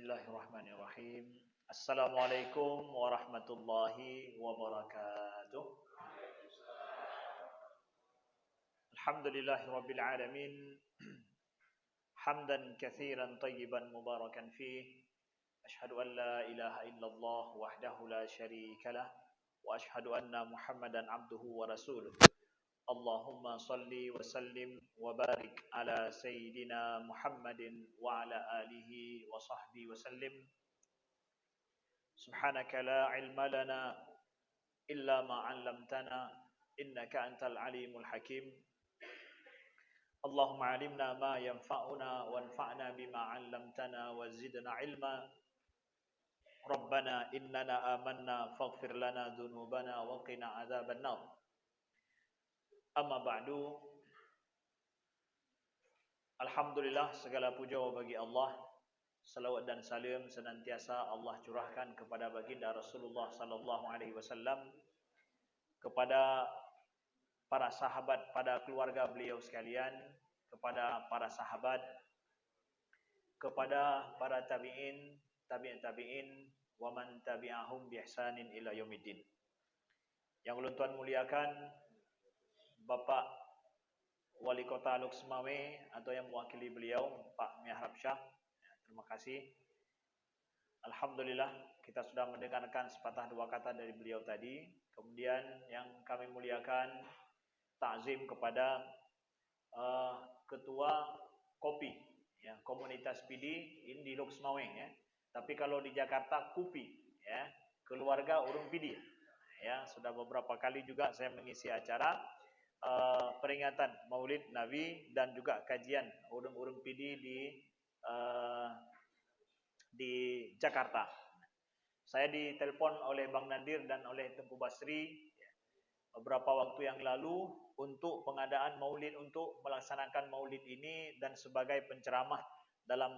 Bismillahirrahmanirrahim. Assalamualaikum warahmatullahi wabarakatuh. Alhamdulillahirabbil alamin. Hamdan katsiran tayyiban mubarakan fih. Asyhadu an la ilaha illallah wahdahu la syarikalah wa asyhadu anna Muhammadan abduhu wa rasuluh. Allahumma salli wa sallim wa barik ala sayyidina Muhammadin wa ala alihi wa sahbihi wa sallim. Subhanaka la ilma lana illa ma 'allamtana innaka antal alimul hakim. Allahumma 'allimna ma yanfa'una wanfa'na bima 'allamtana wa zidna ilma. Rabbana innana amanna faghfir lana dhunubana wa qina adzaban nar. Amma ba'du. Alhamdulillah, segala puja bagi Allah. Salawat dan salam senantiasa Allah curahkan kepada baginda Rasulullah sallallahu alaihi wasallam, kepada para sahabat, pada keluarga beliau sekalian, kepada para sahabat, kepada para tabi'in, tabi'in, wa man tabi'ahum bi ihsanin ila yaumiddin. Yang ulun tuan muliakan Bapak Wali Kota Lok Semawe atau yang mewakili beliau, Pak Mihrab Shah. Terima kasih. Alhamdulillah kita sudah mendengarkan sepatah dua kata dari beliau tadi. Kemudian yang kami muliakan, takzim kepada Ketua Kopi, ya, Komunitas PD ini di Lok Semawe, ya. Tapi kalau di Jakarta Kupi, ya, keluarga urung PD. Ya, sudah beberapa kali juga saya mengisi acara peringatan Maulid Nabi dan juga kajian urung-urung PD di Jakarta. Saya ditelepon oleh Bang Nadir dan oleh Tengku Basri beberapa waktu yang lalu untuk pengadaan maulid, untuk melaksanakan maulid ini dan sebagai penceramah dalam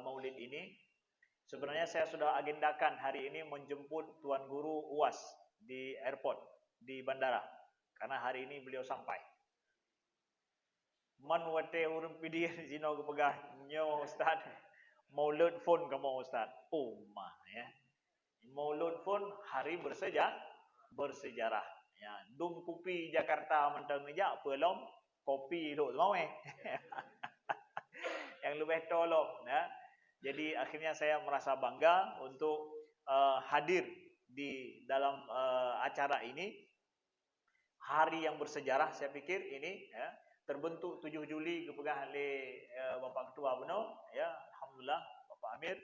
maulid ini. Sebenarnya saya sudah agendakan hari ini menjemput Tuan Guru UAS di airport, di bandara, karena hari ini beliau sampai. Man wate urung PD zino kepegah nyo Ustaz. Maulud phone kamu Ustaz. Oh mah, ya. Maulud phone hari bersejarah. Ya, dum kopi Jakarta mentang meja pelom kopi duk semua. Yang lebih tolong, ya. Jadi akhirnya saya merasa bangga untuk hadir di dalam acara ini. Hari yang bersejarah saya pikir ini, ya. Terbentuk 7 Juli kepegang oleh Bapak Ketua Beno, ya, alhamdulillah Bapak Amir.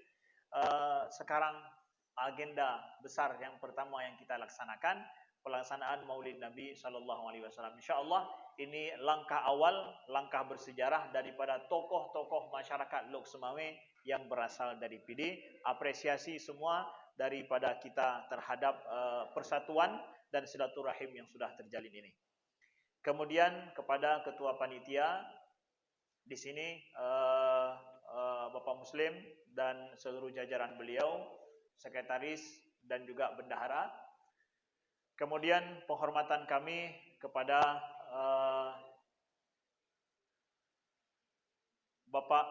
Sekarang agenda besar yang pertama yang kita laksanakan, pelaksanaan Maulid Nabi sallallahu alaihi wasallam. Insyaallah ini langkah awal, langkah bersejarah daripada tokoh-tokoh masyarakat Lok Semawe yang berasal dari PD. Apresiasi semua daripada kita terhadap persatuan dan silaturahim yang sudah terjalin ini. Kemudian kepada Ketua Panitia di sini Bapak Muslim dan seluruh jajaran beliau, sekretaris dan juga bendahara. Kemudian penghormatan kami kepada Bapak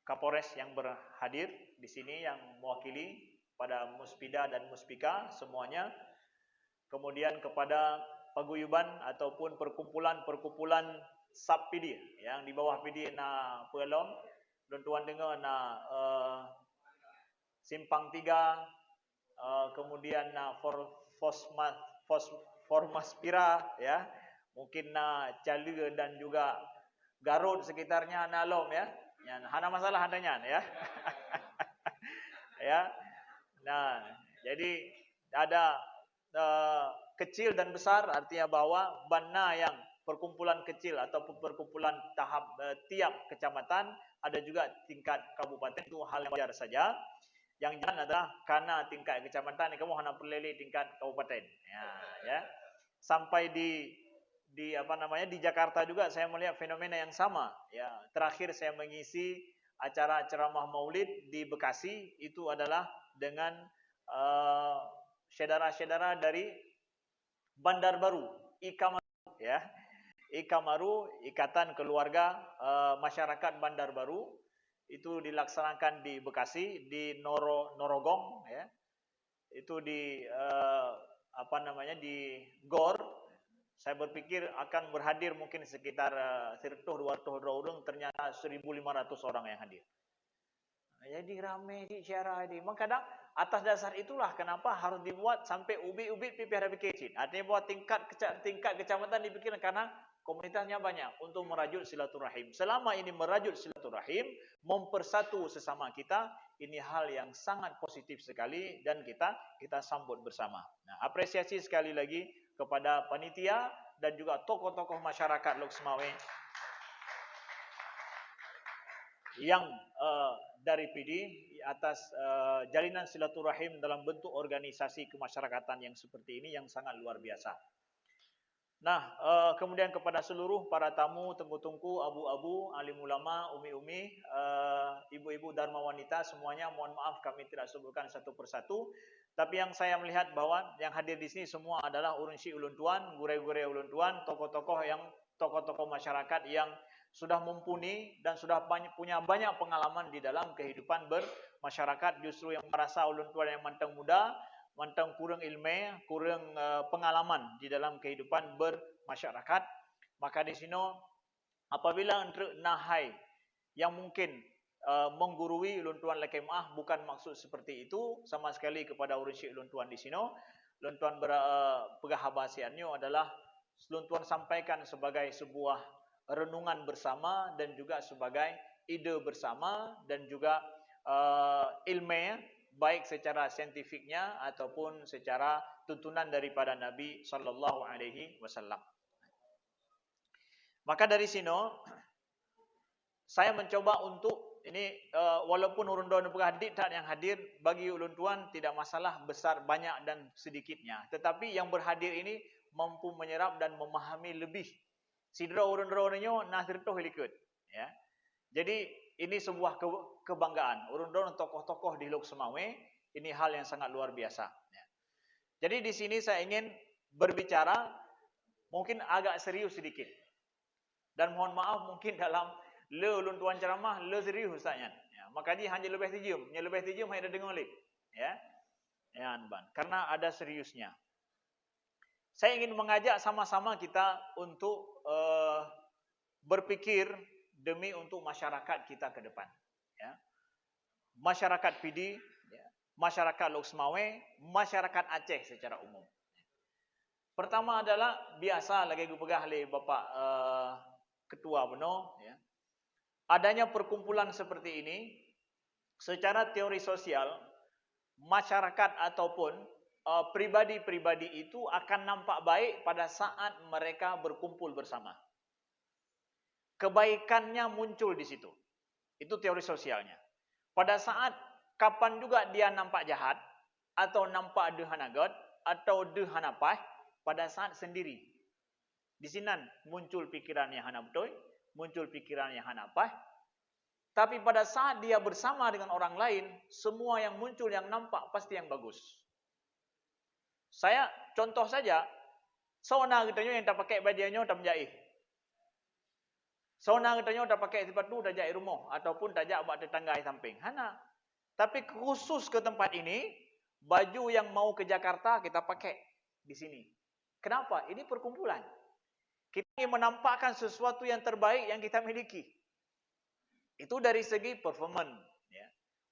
Kapolres yang berhadir di sini yang mewakili pada Muspida dan Muspika semuanya. Kemudian kepada paguyuban ataupun perkumpulan sub PD yang di bawah PD na Pelom, tuan dengar na Simpang 3, kemudian na Formaspira, ya, mungkin na Calu dan juga Garut sekitarnya na Lom, ya. Yang hana masalah adanya, ya. Ya. Nah, jadi ada kecil dan besar, artinya bahwa bana yang perkumpulan kecil ataupun perkumpulan tahap tiap kecamatan, ada juga tingkat kabupaten, itu hal yang wajar saja. Yang jangan adalah karena tingkat kecamatan kamu hanya perlele tingkat kabupaten. Ya. Sampai di Jakarta juga saya melihat fenomena yang sama, ya. Terakhir saya mengisi acara ceramah Maulid di Bekasi itu adalah dengan saudara-saudara dari Bandar Baru, IKAMARU, ya. IKAMARU, Ikatan Keluarga Masyarakat Bandar Baru. itu dilaksanakan di Bekasi, di Norogong, ya. Itu di di GOR. Saya berpikir akan berhadir mungkin sekitar 100-200 orang, ternyata 1.500 orang yang hadir. Jadi ramai di syarah ini. Kadang atas dasar itulah kenapa harus dibuat sampai ubit-ubit PPH Kecil. Artinya buat tingkat kecamatan dipikirkan karena komunitasnya banyak untuk merajut silaturahim. Selama ini merajut silaturahim, mempersatu sesama kita, ini hal yang sangat positif sekali dan kita sambut bersama. Nah, apresiasi sekali lagi kepada panitia dan juga tokoh-tokoh masyarakat Lok Semawe yang dari PD atas jalinan silaturahim dalam bentuk organisasi kemasyarakatan yang seperti ini yang sangat luar biasa. Nah, kemudian kepada seluruh para tamu, tengku-tengku, abu-abu, alim ulama, umi-umi, ibu-ibu dharma wanita, semuanya mohon maaf kami tidak sebutkan satu persatu. Tapi yang saya melihat bahwa yang hadir di sini semua adalah urunsi ulun tuan, gure-gure ulun tuan, tokoh-tokoh masyarakat yang sudah mumpuni dan sudah punya banyak pengalaman di dalam kehidupan bermasyarakat. Justru yang merasa ulun tuan yang mantang muda, mantang kurang ilmu, kurang pengalaman di dalam kehidupan bermasyarakat. Maka di sini apabila entre nahai yang mungkin menggurui ulun tuan lekemah, bukan maksud seperti itu sama sekali kepada urunsi ulun tuan di sini. Ulun tuan perhabasiannya adalah ulun tuan sampaikan sebagai sebuah renungan bersama dan juga sebagai ide bersama dan juga ilmiah, baik secara saintifiknya ataupun secara tuntunan daripada Nabi sallallahu alaihi wasallam. Maka dari sini saya mencoba untuk ini walaupun urun doan hadir tak yang hadir, bagi ulun tuan tidak masalah besar banyak dan sedikitnya, tetapi yang berhadir ini mampu menyerap dan memahami lebih sidra urun-urunnya nasirtoh likut, ya. Jadi ini sebuah kebanggaan. Urun-urun tokoh-tokoh di Lok Semawe, ini hal yang sangat luar biasa. Ya. Jadi di sini saya ingin berbicara mungkin agak serius sedikit. Dan mohon maaf mungkin dalam ulun tuan ceramah serius ustaznya. Ya, makanya hanya lebih tijum, hanya dengar lip. Ya. Ya, Anban. Karena ada seriusnya. Saya ingin mengajak sama-sama kita untuk berpikir demi untuk masyarakat kita ke depan. Ya. Masyarakat PD, ya. Masyarakat Lok Semawe, masyarakat Aceh secara umum. Pertama adalah biasa lagi gupegah oleh Bapak Ketua Beno, ya. Adanya perkumpulan seperti ini, secara teori sosial, masyarakat ataupun pribadi-pribadi itu akan nampak baik pada saat mereka berkumpul bersama. Kebaikannya muncul di situ. Itu teori sosialnya. Pada saat kapan juga dia nampak jahat atau nampak dehanagot atau dehanapah, pada saat sendiri. Di sini muncul pikiran yang hana betul, muncul pikiran yang hanapah. Tapi pada saat dia bersama dengan orang lain, semua yang muncul yang nampak pasti yang bagus. Saya contoh saja, sauna katanya yang tak pakai bajunya tak menjahit. Sauna katanya tak pakai sepatu tak jahit rumah ataupun tak jahit buat tetangga di samping. Hana. Tapi khusus ke tempat ini, baju yang mau ke Jakarta kita pakai di sini. Kenapa? Ini perkumpulan. Kita ingin menampakkan sesuatu yang terbaik yang kita miliki. Itu dari segi performance. Ya.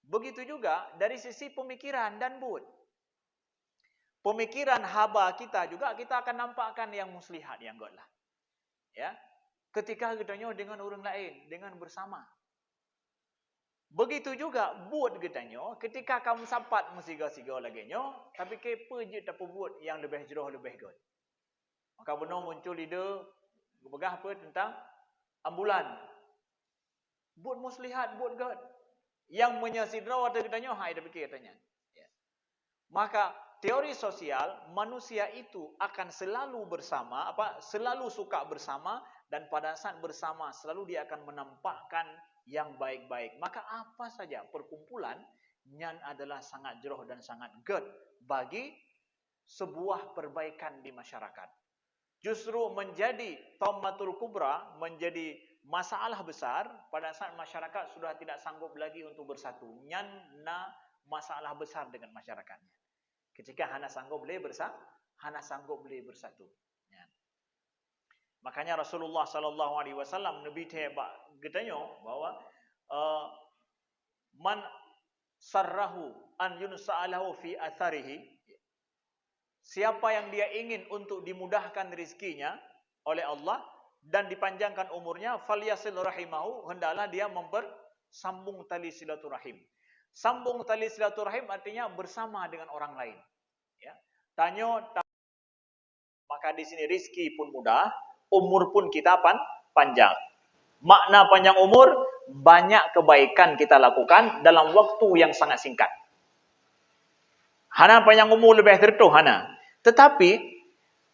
Begitu juga dari sisi pemikiran dan mood. Pemikiran haba kita juga kita akan nampakkan yang muslihat yang god lah. Ya. Ketika kitanya dengan orang lain, dengan bersama. Begitu juga buat kitanya, ketika kamu sapat musiga-siga laginya, tapi kepa je tak buat yang lebih jeroh lebih god. Maka benar muncul ide begah apa tentang ambulan. Buat muslihat, buat god. Yang menyasidra waktu kitanya, hai dah fikir katanya. Ya. Maka teori sosial, manusia itu akan selalu bersama, selalu suka bersama, dan pada saat bersama selalu dia akan menampakkan yang baik-baik. Maka apa saja perkumpulan yang adalah sangat jeroh dan sangat good bagi sebuah perbaikan di masyarakat. Justru menjadi thammatul kubra, menjadi masalah besar pada saat masyarakat sudah tidak sanggup lagi untuk bersatu. Nyana masalah besar dengan masyarakatnya. Ketika hana sanggup boleh bersatu. Ya. Makanya Rasulullah sallallahu alaihi wasallam Nabi tebak getanya bahwa man sarrahu an yunsa'alahu fi atharihi, siapa yang dia ingin untuk dimudahkan rezekinya oleh Allah dan dipanjangkan umurnya, falyasil rahimahu, hendaklah dia mempersambung tali silaturahim. Sambung tali silaturahim artinya bersama dengan orang lain. Ya. Maka di sini rezeki pun mudah, umur pun kita panjang. Makna panjang umur, banyak kebaikan kita lakukan dalam waktu yang sangat singkat. Hana panjang umur lebih tertuh hana. Tetapi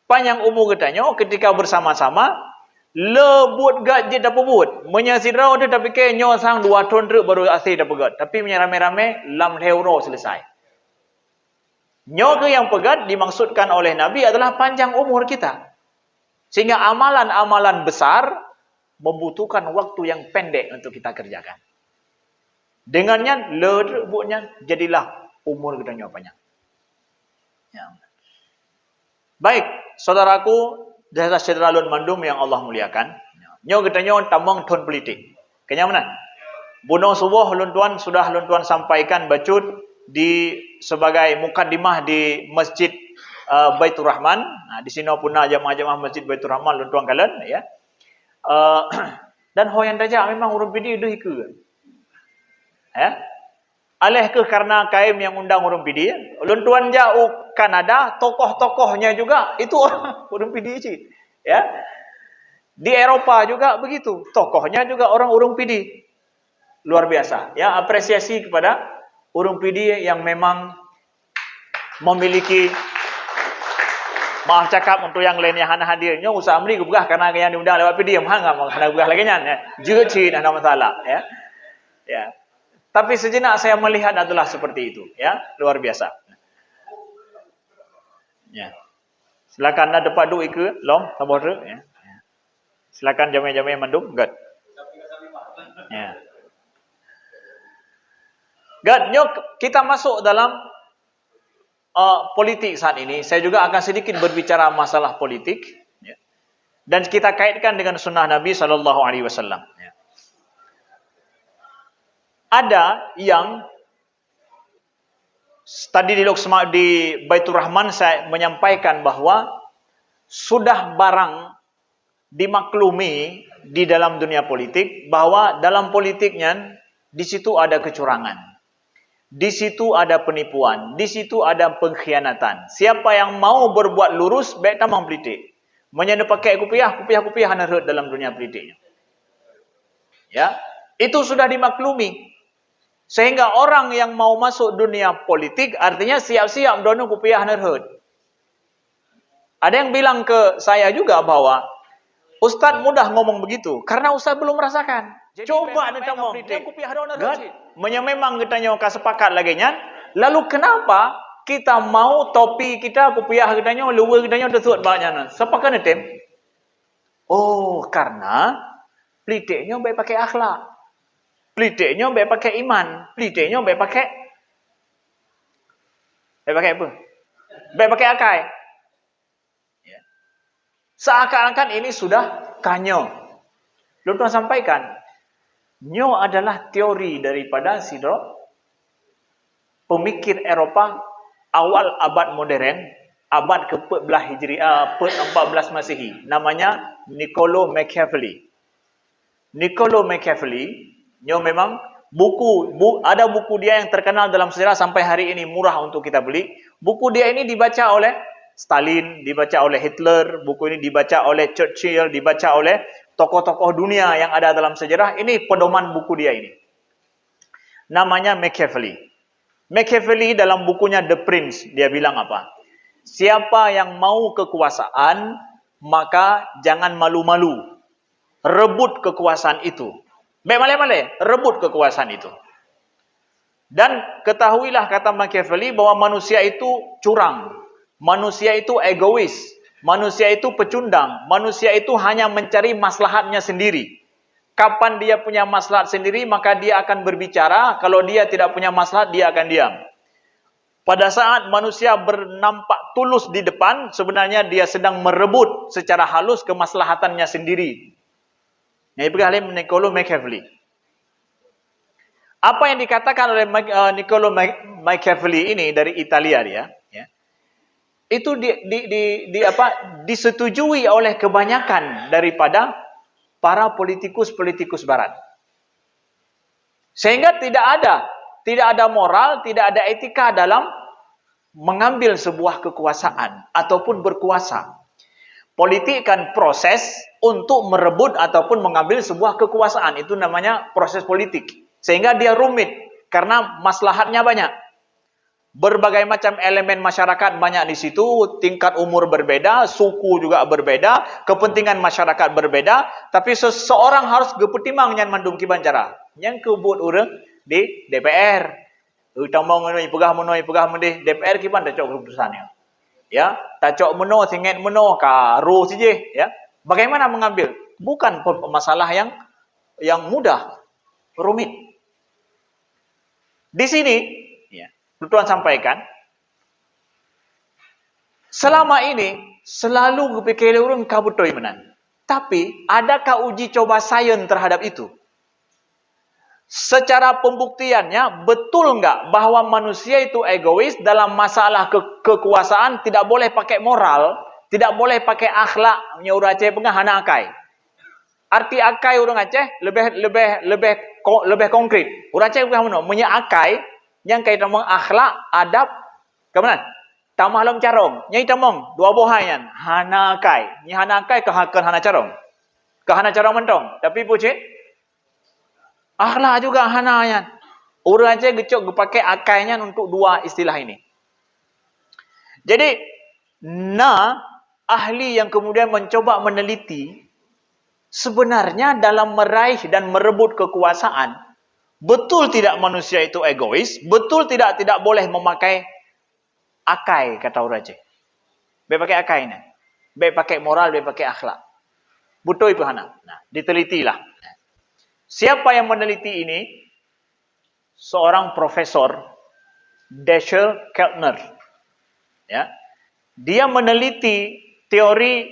panjang umur katanya ketika bersama-sama lebut gad je dapat buat. Menyasirau dia tapi ke nyo sang 2 tahun terus baru asih dapat gad. Tapi menyerame-rame lam euro selesai. Nyo ke yang pegat dimaksudkan oleh Nabi adalah panjang umur kita. Sehingga amalan-amalan besar membutuhkan waktu yang pendek untuk kita kerjakan. Dengannya lebutnya jadilah umur kita nyo panjang. Ya. Baik, saudaraku, desa Syedralun Mandum yang Allah muliakan. Nyo kita nyo tamang ton politik. Kenya mana? Bunuh subuh luntuan sudah luntuan sampaikan bacut di sebagai mukaddimah di Masjid Baitur Rahman. Nah, di sini punah jamaah-jamaah Masjid Baitur Rahman luntuan kalian ya. Dan hoyan daja memang urun pidi itu ke. Ya. Aleh ke karena kaim yang undang urun pidi, luntuan jauh Kanada, tokoh-tokohnya juga itu orang urun pidi sih. Ya. Di Eropa juga begitu, tokohnya juga orang urun pidi. Luar biasa. Ya, apresiasi kepada urung PD yang memang memiliki, maaf cakap untuk yang lain yang hana hadirnya usah amri gubah karena yang diundang lewat PD mah enggak mau hana gubah lagi nya ya. Juga cina ada masalah ya. Ya. Tapi sejenak saya melihat adalah seperti itu ya, luar biasa. Ya. Silakan ada dapat duit ke long tambah ya. Silakan jamaah-jamaah mandum gad. Ya. Gad, kita masuk dalam politik saat ini. Saya juga akan sedikit berbicara masalah politik, ya. Dan kita kaitkan dengan sunnah Nabi Sallallahu Alaihi Wasallam. Ya. Ada yang tadi di Baitur Rahman saya menyampaikan bahwa sudah barang dimaklumi di dalam dunia politik bahwa dalam politiknya di situ ada kecurangan. Di situ ada penipuan, di situ ada pengkhianatan. Siapa yang mau berbuat lurus, baik tamang politik. Menyana pakai kupiah hana heret dalam dunia politiknya. Ya, itu sudah dimaklumi. Sehingga orang yang mau masuk dunia politik, artinya siap-siap dono kupiah hana heret. Ada yang bilang ke saya juga bahwa Ustaz mudah ngomong begitu, karena Ustaz belum merasakan. Jadi coba anda tamang, dia kupiah hana heret. Memang kita nyoka sepakat lagi nya. Lalu kenapa kita mau topi kita kupiah kita nyo luar kita nyo tersut banyaknya? Sepakat tem? Oh, karena pliteknya baik pakai akhlak. Pliteknya baik pakai iman. Pliteknya baik pakai apa? Baik pakai akai. Ya. Seakan-akan ini sudah kanyo. Lalu tuan sampaikan. Nyo adalah teori daripada pemikir Eropa awal abad modern, abad ke-14 Hijriah, 14 Masehi. Namanya Niccolo Machiavelli. Niccolo Machiavelli, nyo memang ada buku dia yang terkenal dalam sejarah sampai hari ini murah untuk kita beli. Buku dia ini dibaca oleh Stalin, dibaca oleh Hitler, buku ini dibaca oleh Churchill, dibaca oleh tokoh-tokoh dunia yang ada dalam sejarah. Ini pedoman buku dia ini. Namanya Machiavelli. Machiavelli dalam bukunya The Prince, dia bilang apa? Siapa yang mau kekuasaan, maka jangan malu-malu. Rebut kekuasaan itu. Baik male-male, rebut kekuasaan itu. Dan ketahuilah kata Machiavelli bahwa manusia itu curang. Manusia itu egois. Manusia itu pecundang. Manusia itu hanya mencari maslahatnya sendiri. Kapan dia punya maslahat sendiri, maka dia akan berbicara. Kalau dia tidak punya maslahat, dia akan diam. Pada saat manusia bernampak tulus di depan, sebenarnya dia sedang merebut secara halus kemaslahatannya sendiri. Ini berkali Niccolo Machiavelli. Apa yang dikatakan oleh Niccolo Machiavelli ini dari Italia dia, ya, itu disetujui oleh kebanyakan daripada para politikus-politikus barat. Sehingga tidak ada moral, tidak ada etika dalam mengambil sebuah kekuasaan ataupun berkuasa. Politik kan proses untuk merebut ataupun mengambil sebuah kekuasaan. Itu namanya proses politik. Sehingga dia rumit karena maslahatnya banyak. Berbagai macam elemen masyarakat banyak di situ, tingkat umur berbeda, suku juga berbeda, kepentingan masyarakat berbeda, tapi seseorang harus berpertimbangan dengan mandung kiban cara. Yang kebut orang di DPR. Utama menoi pegah menoi DPR kiban dah cok keputusannya. Ya, tak cok meno singet meno karo saja, ya. Bagaimana mengambil? Bukan masalah yang mudah, rumit. Di sini Tuan sampaikan, selama ini selalu kepikir orang kabutoi menan. Tapi adakah uji coba sains terhadap itu? Secara pembuktiannya betul enggak bahwa manusia itu egois dalam masalah kekuasaan, tidak boleh pakai moral, tidak boleh pakai akhlak, nya urang Aceh pengah hana akai. Arti akai orang Aceh lebih konkret. Urang Aceh pengah meno, nya akai yang kaitan dengan akhlak, adab, kemudian tamah lam carong. Nyai tamong dua bohayan, hana kai. Ni hana kai ke hana carong. Ke hana carong mentong. Tapi pucit akhlak juga hana yan. Urang Aceh gecok pakai akainya untuk dua istilah ini. Jadi ahli yang kemudian mencoba meneliti sebenarnya dalam meraih dan merebut kekuasaan, betul tidak manusia itu egois? Betul tidak boleh memakai akai, kata orang Aceh. Be pakai akai ni. Be pakai moral, be pakai akhlak. Betul itu hana. Nah, ditelitilah. Siapa yang meneliti ini? Seorang profesor, Dashiell Keltner. Ya. Dia meneliti teori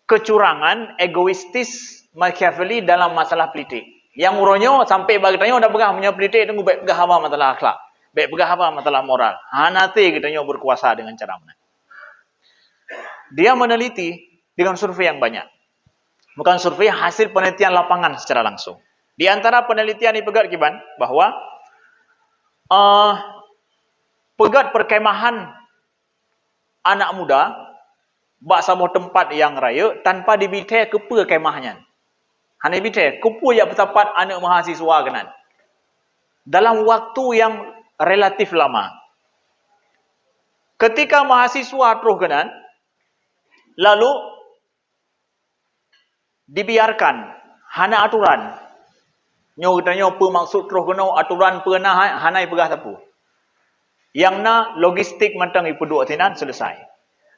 kecurangan egoistis Machiavelli dalam masalah politik. Yang uronyo sampai bagi tanya udah pegah punya politik tunggu baik pegah apa masalah akhlak, baik pegah apa masalah moral. Hanate kita nyo berkuasa dengan cara mana? Dia meneliti dengan survei yang banyak. Bukan survei, hasil penelitian lapangan secara langsung. Di antara penelitian ini pegat kiban bahwa pegat perkemahan anak muda bak sabuh tempat yang raya tanpa dibite ke perkemahnya. Hanya bite, kupu yang bertapat anak mahasiswa kenan. Dalam waktu yang relatif lama. Ketika mahasiswa terus kenan, lalu dibiarkan, hana aturan. Nyo katanya maksud terus kena aturan pernah hanai pegah tapu. Yang na logistik mentang ipeduk tinan selesai.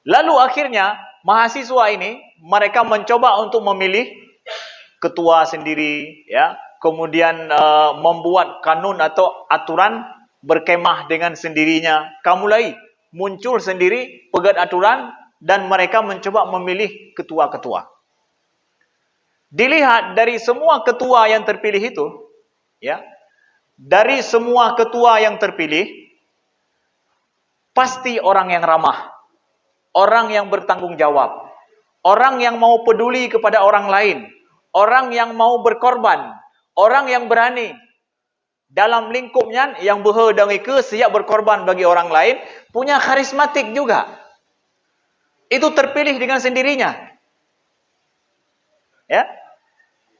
Lalu akhirnya mahasiswa ini mereka mencoba untuk memilih ketua sendiri, ya, kemudian membuat kanun atau aturan berkemah dengan sendirinya. Kamulai muncul sendiri pegat aturan dan mereka mencoba memilih ketua-ketua. Dilihat dari semua ketua yang terpilih itu, ya, dari semua ketua yang terpilih, pasti orang yang ramah, orang yang bertanggung jawab, orang yang mau peduli kepada orang lain. Orang yang mau berkorban, orang yang berani dalam lingkupnya yang berhadang ke siap berkorban bagi orang lain, punya karismatik juga. Itu terpilih dengan sendirinya. Ya.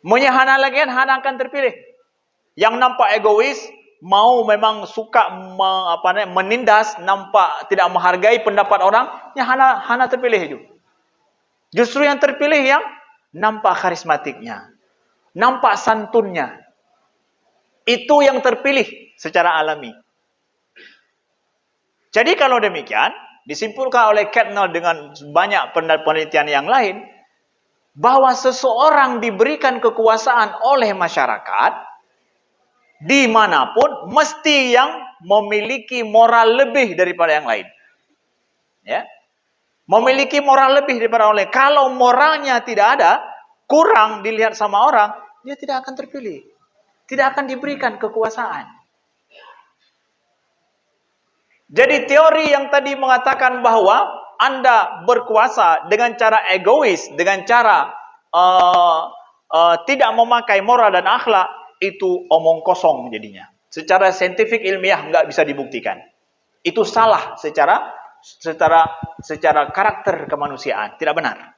Menyahana lagi hana akan terpilih. Yang nampak egois, mau memang suka menindas, nampak tidak menghargai pendapat orang, ya hana terpilih itu. Justru yang terpilih yang nampak karismatiknya, nampak santunnya. Itu yang terpilih secara alami. Jadi kalau demikian, disimpulkan oleh Keltner dengan banyak penelitian yang lain, bahwa seseorang diberikan kekuasaan oleh masyarakat dimanapun mesti yang memiliki moral lebih daripada yang lain. Ya, memiliki moral lebih daripada orang lain. Kalau moralnya tidak ada, kurang dilihat sama orang, dia tidak akan terpilih, tidak akan diberikan kekuasaan. Jadi teori yang tadi mengatakan bahwa Anda berkuasa dengan cara egois, dengan cara tidak memakai moral dan akhlak, itu omong kosong jadinya. Secara saintifik ilmiah nggak bisa dibuktikan. Itu salah secara karakter kemanusiaan, tidak benar.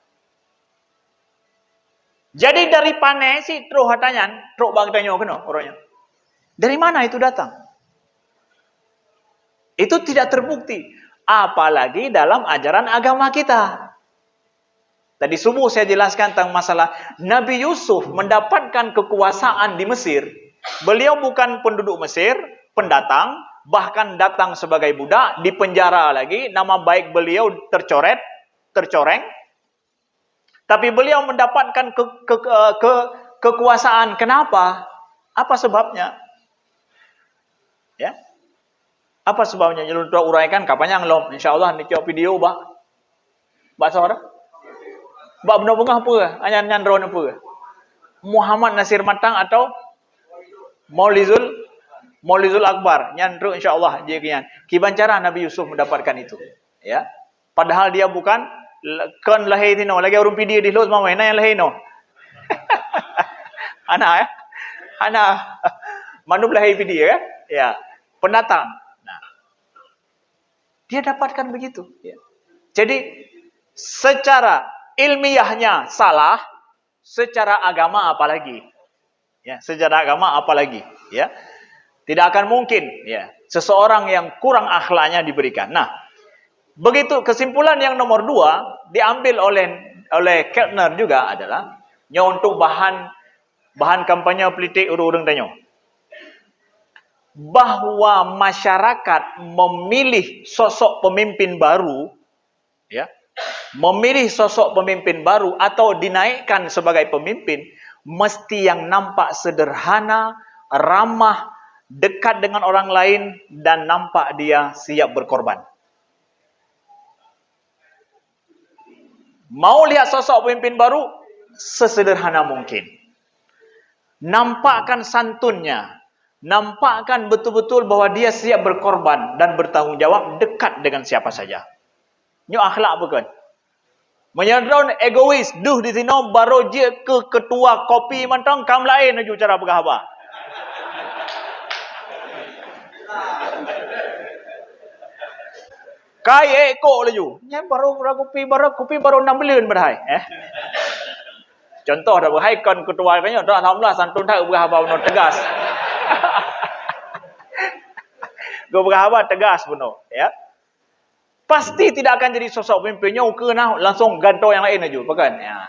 Jadi dari pane si terus hatanyan, terus bang tanya kena orangnya. Dari mana itu datang? Itu tidak terbukti, apalagi dalam ajaran agama kita. Tadi subuh saya jelaskan tentang masalah Nabi Yusuf mendapatkan kekuasaan di Mesir. Beliau bukan penduduk Mesir, pendatang, bahkan datang sebagai budak, dipenjara lagi, nama baik beliau tercoreng. Tapi beliau mendapatkan kekuasaan. Kenapa? Apa sebabnya? Ya. Apa sebabnya? Nyelun tua uraikan kapannya ngelom. Insyaallah ni kio video bah. Bah saudara? Bah benar bunga apa? Anyan nyandron apa? Muhammad Nasir Matang atau Maulizul Akbar. Nyandro insyaallah jikian. Kibancara Nabi Yusuf mendapatkan itu. Ya. Padahal dia bukan kan lahir tino lagi orang video di los mama yang lahir no. Anak ya. Anak manub lahir video ya. Ya. Pendatang. Dia dapatkan begitu. Ya. Jadi secara ilmiahnya salah, secara agama apalagi. Ya, secara agama apalagi. Ya, tidak akan mungkin. Ya, seseorang yang kurang akhlaknya diberikan. Nah, begitu kesimpulan yang nomor 2 diambil oleh Keltner juga adalah untuk bahan kampanye politik urung-urung tanyo. Bahwa masyarakat memilih sosok pemimpin baru, ya, memilih sosok pemimpin baru atau dinaikkan sebagai pemimpin, mesti yang nampak sederhana, ramah, dekat dengan orang lain, dan nampak dia siap berkorban. Mau lihat sosok pemimpin baru, sesederhana mungkin. Nampakkan santunnya, nampakkan betul-betul bahwa dia siap berkorban dan bertanggung jawab, dekat dengan siapa saja. Nyo akhlak bukan? Menyadron egois, duh di sini baru je ke ketua kopi mantong kam lain aju cara berkahaba. Kai eko laju. Nya baru kopi baru 6 bulan berhai. Contoh dah berhai kan ketua kanyo dah alhamdulillah santun tak berkahaba no tegas. Gue berkhabar tegas benar, ya. Pasti tidak akan jadi sosok pemimpinnya kena langsung ganto yang lain aja, bukan? Ya.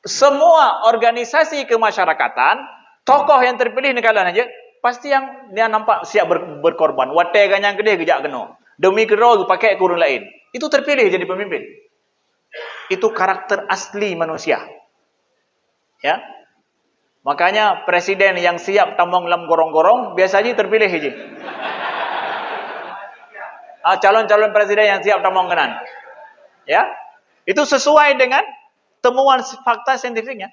Semua organisasi kemasyarakatan, tokoh yang terpilih negara aja, pasti yang dia nampak siap berkorban. Wate yang gede gejak kena. Demi kerol pakai kurun lain. Itu terpilih jadi pemimpin. Itu karakter asli manusia. Ya. Makanya presiden yang siap tambang dalam gorong-gorong biasanya terpilih je. Calon-calon presiden yang siap tambang kanan. Ya. Itu sesuai dengan temuan fakta saintifiknya.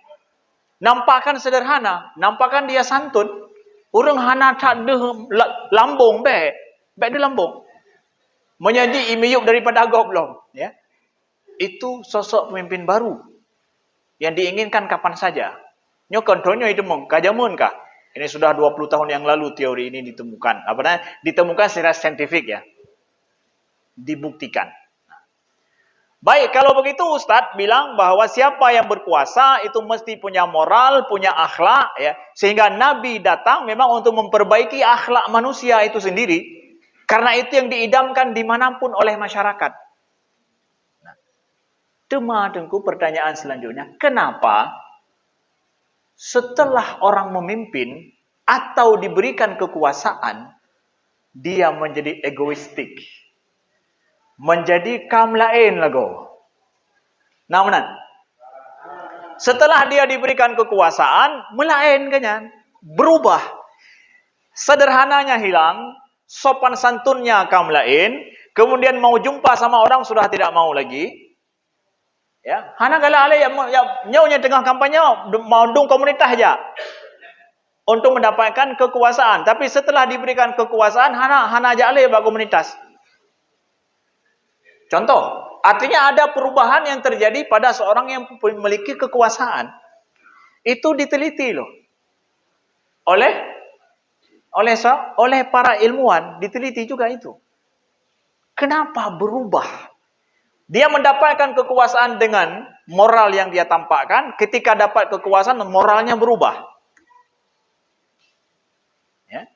Nampakkan sederhana, nampakkan dia santun. Urang hana tak de lambung be de lambung. Menjadi imiyup daripada agak belum, ya. Itu sosok pemimpin baru yang diinginkan kapan saja. Nyo kontrolnya itu mong kajamun kah? Ini sudah 20 tahun yang lalu teori ini ditemukan. Apa namanya? Ditemukan secara saintifik ya. Dibuktikan. Baik, kalau begitu Ustadz bilang bahwa siapa yang berkuasa itu mesti punya moral, punya akhlak ya. Sehingga Nabi datang memang untuk memperbaiki akhlak manusia itu sendiri. Karena itu yang diidamkan dimanapun oleh masyarakat. Nah, Tengku pertanyaan selanjutnya, kenapa setelah orang memimpin atau diberikan kekuasaan, dia menjadi egoistik, menjadi kam lain lagu. Nah, setelah dia diberikan kekuasaan, melainkannya berubah. Sederhananya hilang, sopan santunnya akan lain, kemudian mau jumpa sama orang sudah tidak mau lagi. Ya, hana gala ale yang nyaunya tengah kampanye mau dung komunitas aja untuk mendapatkan kekuasaan, tapi setelah diberikan kekuasaan hana aja ale bak komunitas. Contoh, artinya ada perubahan yang terjadi pada seorang yang memiliki kekuasaan. Itu diteliti loh. Oleh para ilmuwan diteliti juga itu. Kenapa berubah? Dia mendapatkan kekuasaan dengan moral yang dia tampakkan, ketika dapat kekuasaan moralnya berubah. Ya.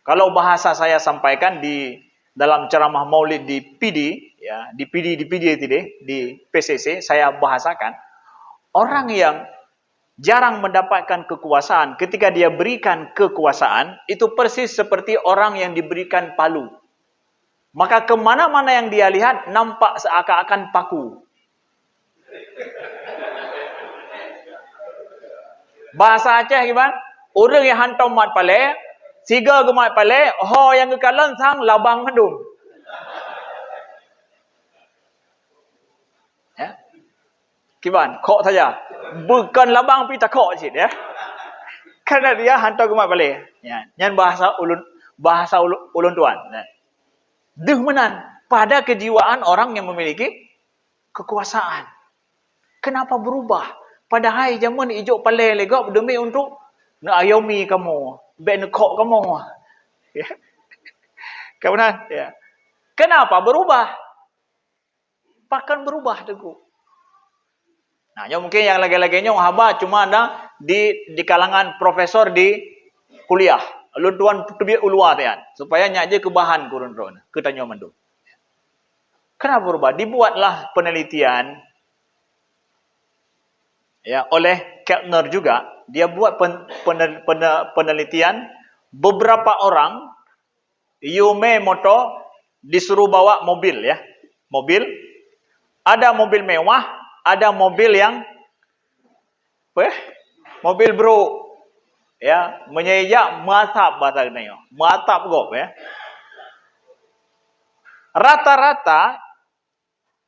Kalau bahasa saya sampaikan di dalam ceramah Maulid di PD, ya, di PCC saya bahasakan, orang yang jarang mendapatkan kekuasaan, ketika dia berikan kekuasaan, itu persis seperti orang yang diberikan palu. Maka kemana-mana yang dia lihat, nampak seakan-akan paku. Bahasa Aceh gimana? Orang yang hantam mat pale, siga gemat pale, ho yang kekalan sang labang mendung. Ya? Gimana? Kok saja. Bukan labang pi tak kok sih ya. Karena dia hantar gemat pale. Ya, nyan bahasa ulun tuan. Ya. Deh menan pada kejiwaan orang yang memiliki kekuasaan. Kenapa berubah? Padahal zaman ijo pale legap demi untuk nak ayomi kamu, ben kok kamu. Ya. Kemudian, ya. Kenapa berubah? Bahkan berubah teguh. Nah, yang mungkin yang lagi-laginya haba cuma ada di kalangan profesor di kuliah. Lu tuan tebik ulua tian supaya nyaje ke bahan kurun-kurun kita nyomandu. Kenapa berubah? Dibuatlah penelitian ya oleh Keltner juga. Dia buat penelitian beberapa orang Yume Moto disuruh bawa mobil ya. Mobil, ada mobil mewah, ada mobil yang mobil bro. Ya, menyejak matap bahasa Indonesia. Matap gop ya. Rata-rata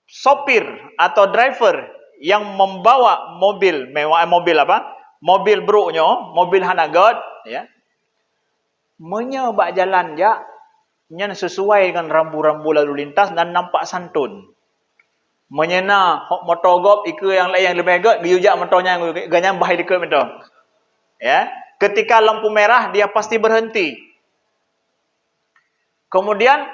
sopir atau driver yang membawa mobil mewah, mobil apa? Mobil bruknya, mobil hanagot ya. Menyebak jalan ya yang sesuai dengan rambu-rambu lalu lintas dan nampak santun. Menyena motor gop iku yang lain yang lebih agak diujak motornya ganyang bahai dikut motor. Ya. Ketika lampu merah, dia pasti berhenti. Kemudian,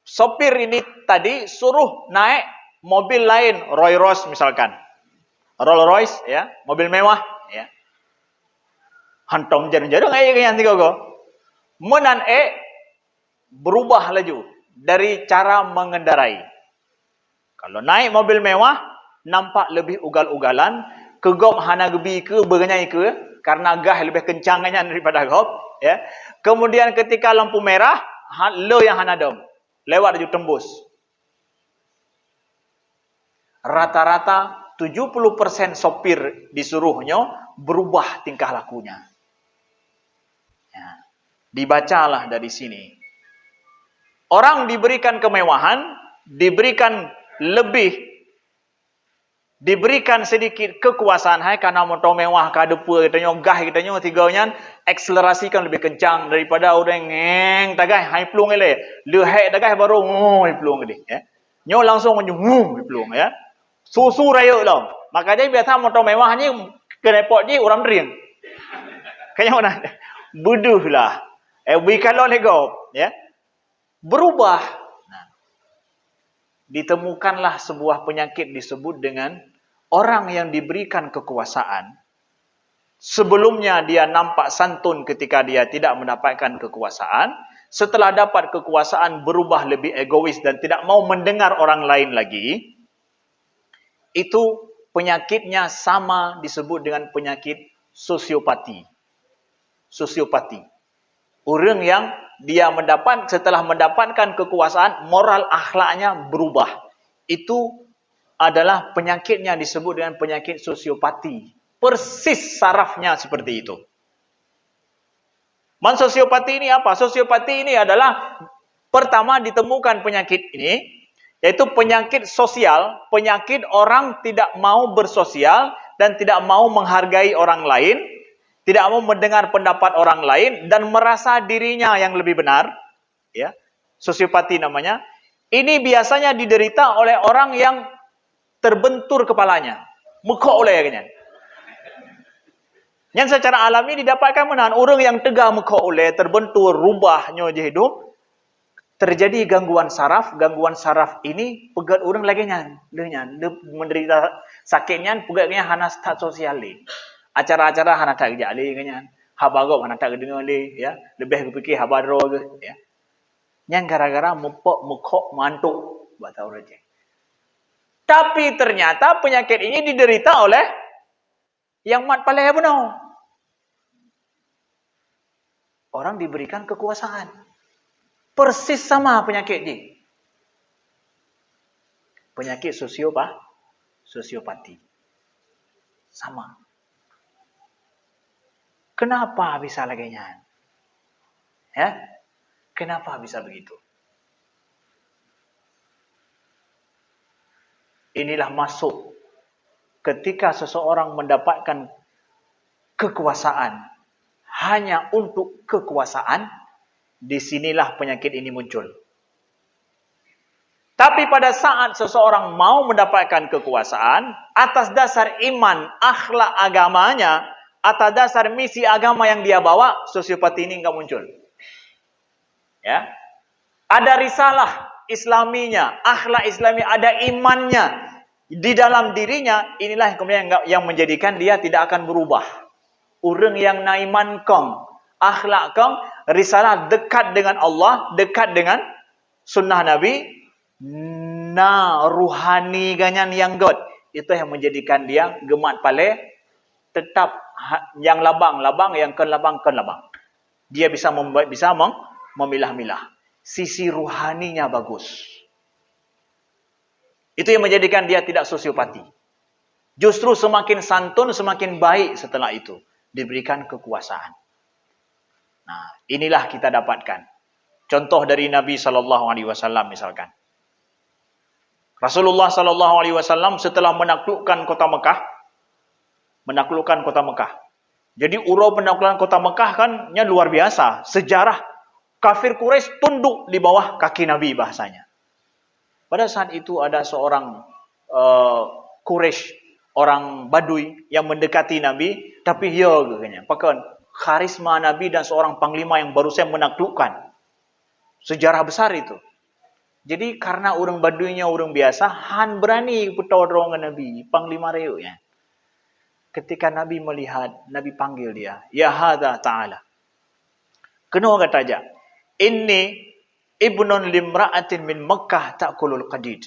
sopir ini tadi suruh naik mobil lain, Rolls Royce misalkan. Rolls Royce, ya, mobil mewah. Ya. Hantam jaring-jaring, yang tiga go. Menan berubah laju dari cara mengendarai. Kalau naik mobil mewah, nampak lebih ugal-ugalan. Kegop hana gebi ke, bergenyai ke. Karena gah lebih kencangnya daripada gop, ya. Kemudian ketika lampu merah, lo yang hanadom, lewataju tembus. Rata-rata 70% sopir disuruhnya berubah tingkah lakunya. Ya. Dibacalah dari sini. Orang diberikan kemewahan, diberikan sedikit kekuasaan karena motor mewah kadepa kita nyogah kita nyo tiganya akselerasikan lebih kencang daripada orang ngeng tagai hai plung ele lehek tagai baru hai plung gede ya nyo langsung menyu plung ya susu raya lah makanya biasa motor mewah ni ke depot je orang ring kayaknya mana buduh lah kalau lego ya berubah. Nah, ditemukanlah sebuah penyakit disebut dengan orang yang diberikan kekuasaan, sebelumnya dia nampak santun ketika dia tidak mendapatkan kekuasaan, setelah dapat kekuasaan berubah lebih egois dan tidak mau mendengar orang lain lagi, itu penyakitnya sama disebut dengan penyakit sosiopati. Sosiopati. Orang yang dia setelah mendapatkan kekuasaan, moral akhlaknya berubah. Itu adalah penyakitnya disebut dengan penyakit sosiopati. Persis sarafnya seperti itu. Sosiopati ini apa? Sosiopati ini adalah pertama ditemukan penyakit ini, yaitu penyakit sosial, penyakit orang tidak mau bersosial dan tidak mau menghargai orang lain, tidak mau mendengar pendapat orang lain dan merasa dirinya yang lebih benar, ya. Sosiopati namanya. Ini biasanya diderita oleh orang yang terbentur kepalanya, mekok oleh kan. Yang secara alami didapatkan menahan orang yang tegak mekok oleh, terbentur, rubahnya je hidup, terjadi gangguan saraf ini pegat orang lagi nyan, menderita sakitnya, pegatnya hanas tak sosial ni. Acara-acara hanas tak kerja ni kan, habagok hanas tak dengar ni, ya, lebih kepikir habadro ke, ya. Yang gara-gara mekok mantuk, buat tahu aja. Tapi ternyata penyakit ini diderita oleh yang mat palai benar. Orang diberikan kekuasaan. Persis sama penyakit ini. Penyakit sosiopati. Sama. Kenapa bisa laginya? Ya? Kenapa bisa begitu? Inilah masuk ketika seseorang mendapatkan kekuasaan hanya untuk kekuasaan, disinilah penyakit ini muncul. Tapi pada saat seseorang mau mendapatkan kekuasaan, atas dasar iman, akhlak agamanya, atas dasar misi agama yang dia bawa, sosiopati ini enggak muncul. Ya, ada risalah islaminya, akhlak islami, ada imannya di dalam dirinya, inilah kemudian yang menjadikan dia tidak akan berubah. Orang yang naiman kong, akhlak kong, risalah dekat dengan Allah, dekat dengan sunnah Nabi, ruhani ganyan yang god, itu yang menjadikan dia gemat pale, tetap yang labang, yang ken labang. Dia bisa memilah-milah. Sisi ruhaninya bagus. Itu yang menjadikan dia tidak sosiopati. Justru semakin santun, semakin baik setelah itu. Diberikan kekuasaan. Nah, inilah kita dapatkan. Contoh dari Nabi SAW misalkan. Rasulullah SAW setelah menaklukkan kota Mekah. Jadi urau penaklukan kota Mekah kan luar biasa. Sejarah kafir Quraisy tunduk di bawah kaki Nabi bahasanya. Pada saat itu ada seorang Quraisy, orang Badui yang mendekati Nabi, tapi ya katanya, pakai karisma Nabi dan seorang panglima yang baru saya menaklukkan. Sejarah besar itu. Jadi karena orang Baduinya orang biasa, han berani bertodong dengan Nabi, panglima reu ya. Ketika Nabi melihat, Nabi panggil dia, ya hadza ta'ala. Kena kata aja, inni ibnun limra'atin min Makkah ta'kulul qadid.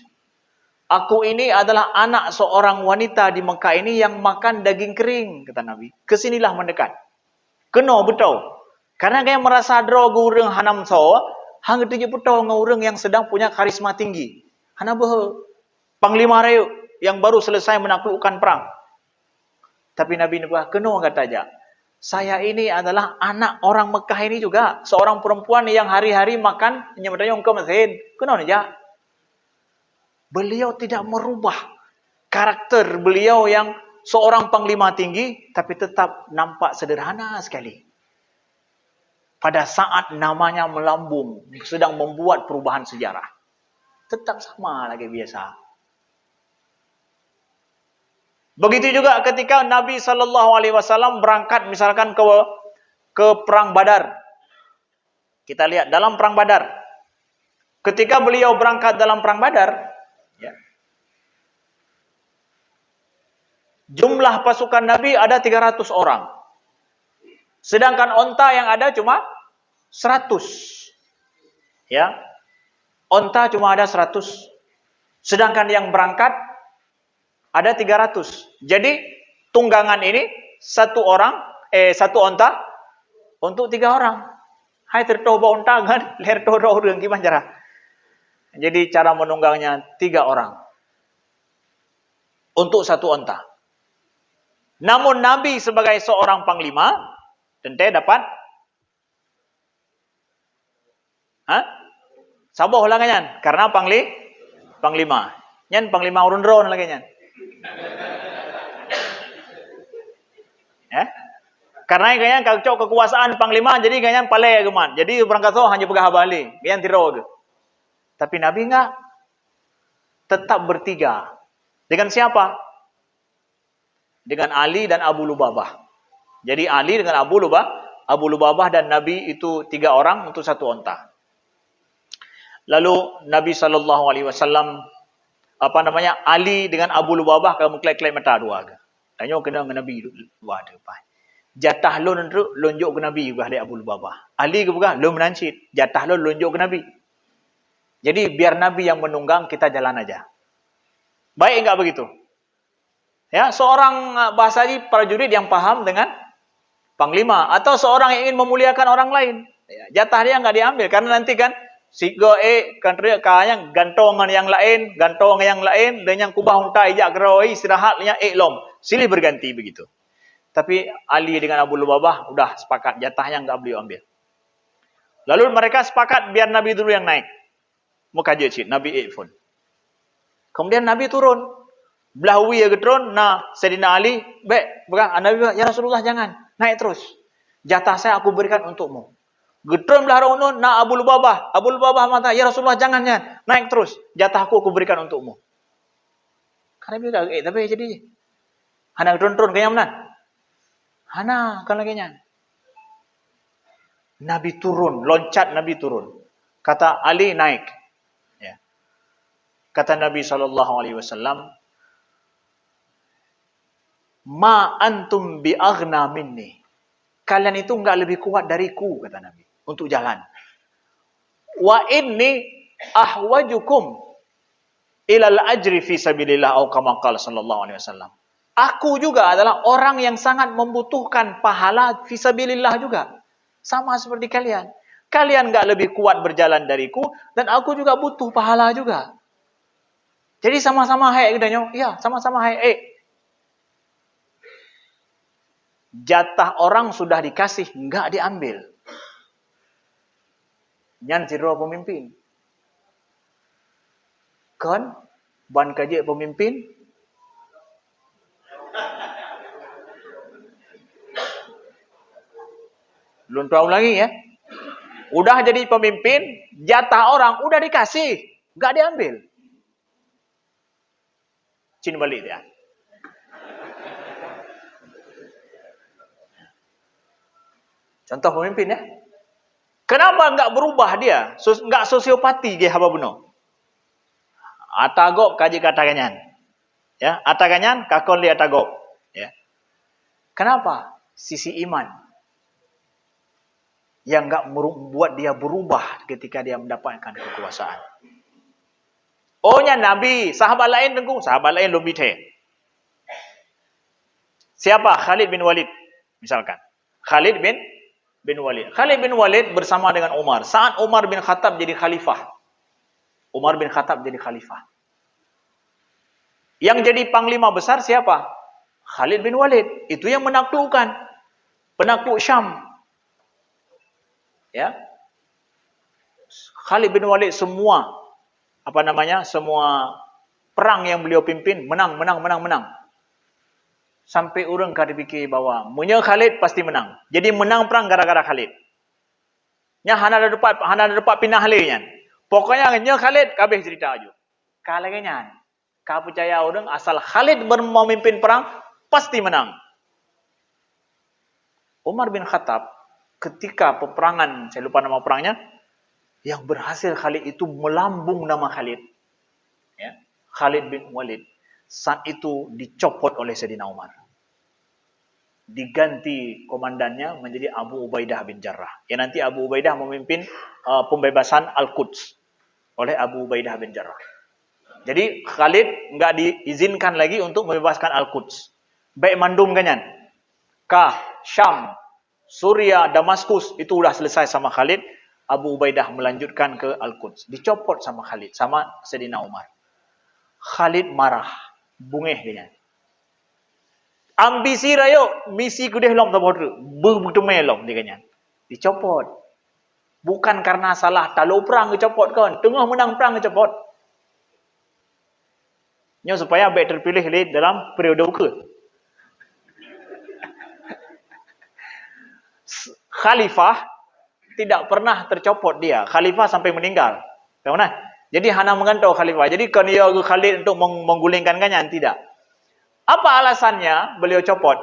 Aku ini adalah anak seorang wanita di Mekah ini yang makan daging kering, kata Nabi. Kesinilah mendekat. Kena betul. Karena dia merasa drogo urang hanam so, hang itu je betul dengan orang yang sedang punya karisma tinggi. Hana bah panglima reu yang baru selesai menaklukkan perang. Tapi Nabi Nubuah kena kata aja. Saya ini adalah anak orang Mekah ini juga, seorang perempuan yang hari-hari makan nyemedayong ke mesin. Kena aja. Beliau tidak merubah karakter beliau yang seorang panglima tinggi, tapi tetap nampak sederhana sekali. Pada saat namanya melambung, sedang membuat perubahan sejarah. Tetap sama lagi biasa. Begitu juga ketika Nabi SAW berangkat misalkan ke perang Badar. Kita lihat dalam perang Badar. Ketika beliau berangkat dalam perang Badar, ya, jumlah pasukan Nabi ada 300 orang. Sedangkan onta yang ada cuma 100. Ya. Onta cuma ada 100. Sedangkan yang berangkat ada 300. Jadi tunggangan ini satu onta untuk 3 orang. Hai tertoba onta kan leher todo orang gimana cara? Jadi cara menunggangnya 3 orang. untuk satu onta. Namun Nabi sebagai seorang panglima, tentu dapat saboh lah kanyan, karena panglima. Nyan panglima urun drone lagi nyan. Karena kanyan kacau kekuasaan panglima, jadi kanyan pale geman. Jadi berangkat hanya pegah balik, kanyan tiro. Tapi Nabi enggak, tetap bertiga. Dengan siapa? Dengan Ali dan Abu Lubabah. Jadi Ali dengan Abu Lubabah dan Nabi itu 3 orang untuk satu onta. Lalu Nabi SAW, Ali dengan Abu Lubabah kamu klek-klek mata dua. Tanya kena dengan Nabi dua depan. Jatah lo lonjok ke Nabi juga dari Abu Lubabah. Ali ke bukan lo menancit. Jatah lo lonjok ke Nabi. Jadi biar Nabi yang menunggang, kita jalan aja. Baik enggak begitu? Ya, seorang bahasa ini prajurit yang paham dengan panglima, atau seorang yang ingin memuliakan orang lain, ya, jatah dia enggak diambil karena nanti kan sigo kantri kaya gantongan yang lain, dengan kubah unta ijak geroi istirahatnya lom, silih berganti begitu. Tapi Ali dengan Abu Lubabah udah sepakat jatahnya enggak beliau ambil. Lalu mereka sepakat biar Nabi dulu yang naik. Muka jecit Nabi pun. Kemudian Nabi turun. Belahui ya getron, nah Sayyidina Ali, Nabi ya Rasulullah jangan, naik terus. Jatah saya aku berikan untukmu. Getron belah runun, nah Abu Lubabah mata, ya Rasulullah jangan, naik terus. Jatahku aku berikan untukmu. Karena bilang, tapi jadi, hana getron kayaknya mana? Hana kan lagi nyan. Nabi turun, loncat Nabi turun. Kata Ali naik. Ya. Kata Nabi SAW, ma antum bi aghna minni. Kalian itu enggak lebih kuat dariku, kata Nabi, untuk jalan. Wa inni ahwajukum ilal ajri fi sabilillah atau kama qala sallallahu alaihi wasallam. Aku juga adalah orang yang sangat membutuhkan pahala fi sabilillah juga. Sama seperti kalian. Kalian enggak lebih kuat berjalan dariku dan aku juga butuh pahala juga. Jadi sama-sama katanya. Iya, sama-sama Jatah orang sudah dikasih, enggak diambil. Nyan ciro pemimpin. Kan, ban kaji pemimpin. Belum tahu lagi ya. Udah jadi pemimpin, jatah orang udah dikasih, enggak diambil. Cin balik ya. Contoh pemimpin ya. Kenapa enggak berubah dia? Enggak sosiopati dia haba buno. Atagok kaji kata kanyan. Ya, ataganyan kakon li atagok. Ya. Kenapa? Sisi iman. Yang enggak membuat dia berubah ketika dia mendapatkan kekuasaan. Ohnya Nabi, sahabat lain tengku, sahabat lain lebih teh. Siapa? Khalid bin Walid misalkan. Khalid bin Walid. Khalid bin Walid bersama dengan Umar. Saat Umar bin Khattab jadi khalifah. Yang jadi panglima besar siapa? Khalid bin Walid. Itu yang menaklukkan. Penakluk Syam. Ya. Khalid bin Walid semua perang yang beliau pimpin menang. Sampai orang kada fikir bahawa punya Khalid pasti menang. Jadi menang perang gara-gara Khalid. Nya hana ada dapat pindah halnya. Pokoknya nya Khalid kabeh cerita aja. Kalanya ka percaya orang asal Khalid memimpin perang pasti menang. Umar bin Khattab ketika peperangan, saya lupa nama perangnya, yang berhasil Khalid itu melambung nama Khalid. Ya, Khalid bin Walid. Saat itu dicopot oleh Sayyidina Umar. Diganti komandannya menjadi Abu Ubaidah bin Jarrah. Yang nanti Abu Ubaidah memimpin pembebasan Al-Quds oleh Abu Ubaidah bin Jarrah. Jadi Khalid enggak diizinkan lagi untuk membebaskan Al-Quds. Baik mandum kanyan. Syam, Suria, Damaskus itu sudah selesai sama Khalid. Abu Ubaidah melanjutkan ke Al-Quds. Dicopot sama Khalid, sama Sayyidina Umar. Khalid marah. Bungeh dia. Ambisi rayo, misi kudih lom tak bodoh. Berbutumai lom dia kanya. Dicopot. Bukan karena salah talu perang dicopot kan. Tengah menang perang dicopot. Nya supaya baik terpilih dalam periode ke. Khalifah tidak pernah tercopot dia. Khalifah sampai meninggal. Bagaimana? Jadi hana mengantau khalifah. Jadi kan dia Khalid untuk menggulingkan kanyan tidak. Apa alasannya beliau copot?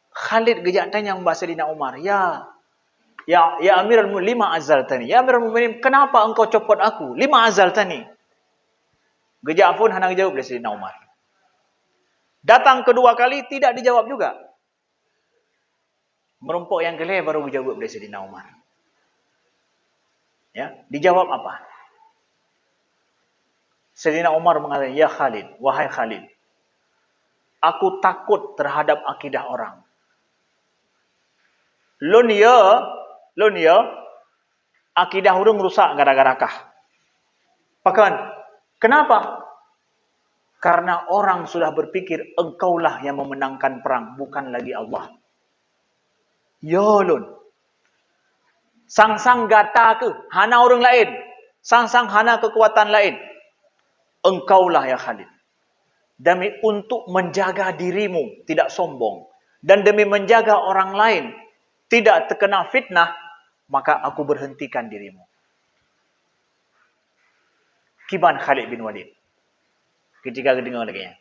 Khalid gejak tanya Mbak Sayyidina Umar, ya Amirul Mukminin, lima azaltani. Ya Amirul Mukminin, kenapa engkau copot aku? Lima azaltani. Gejak pun hendak jawab oleh Sayyidina Umar. Datang kedua kali tidak dijawab juga. Merumpuk yang kelih baru dijawab oleh Sayyidina Umar. Ya, dijawab apa? Sayyidina Umar mengatakan, ya Khalid, wahai Khalid, aku takut terhadap akidah orang. Lun ya, akidah orang rusak gara-gara kah? Bahkan, kenapa? Karena orang sudah berpikir engkaulah yang memenangkan perang, bukan lagi Allah. Ya lun. Sang-sang gata ke, hana orang lain. Sang-sang hana kekuatan lain. Engkaulah ya Khalid. Demi untuk menjaga dirimu, tidak sombong. Dan demi menjaga orang lain, tidak terkena fitnah, maka aku berhentikan dirimu. Kiban Khalid bin Walid. Ketika dengar lagi.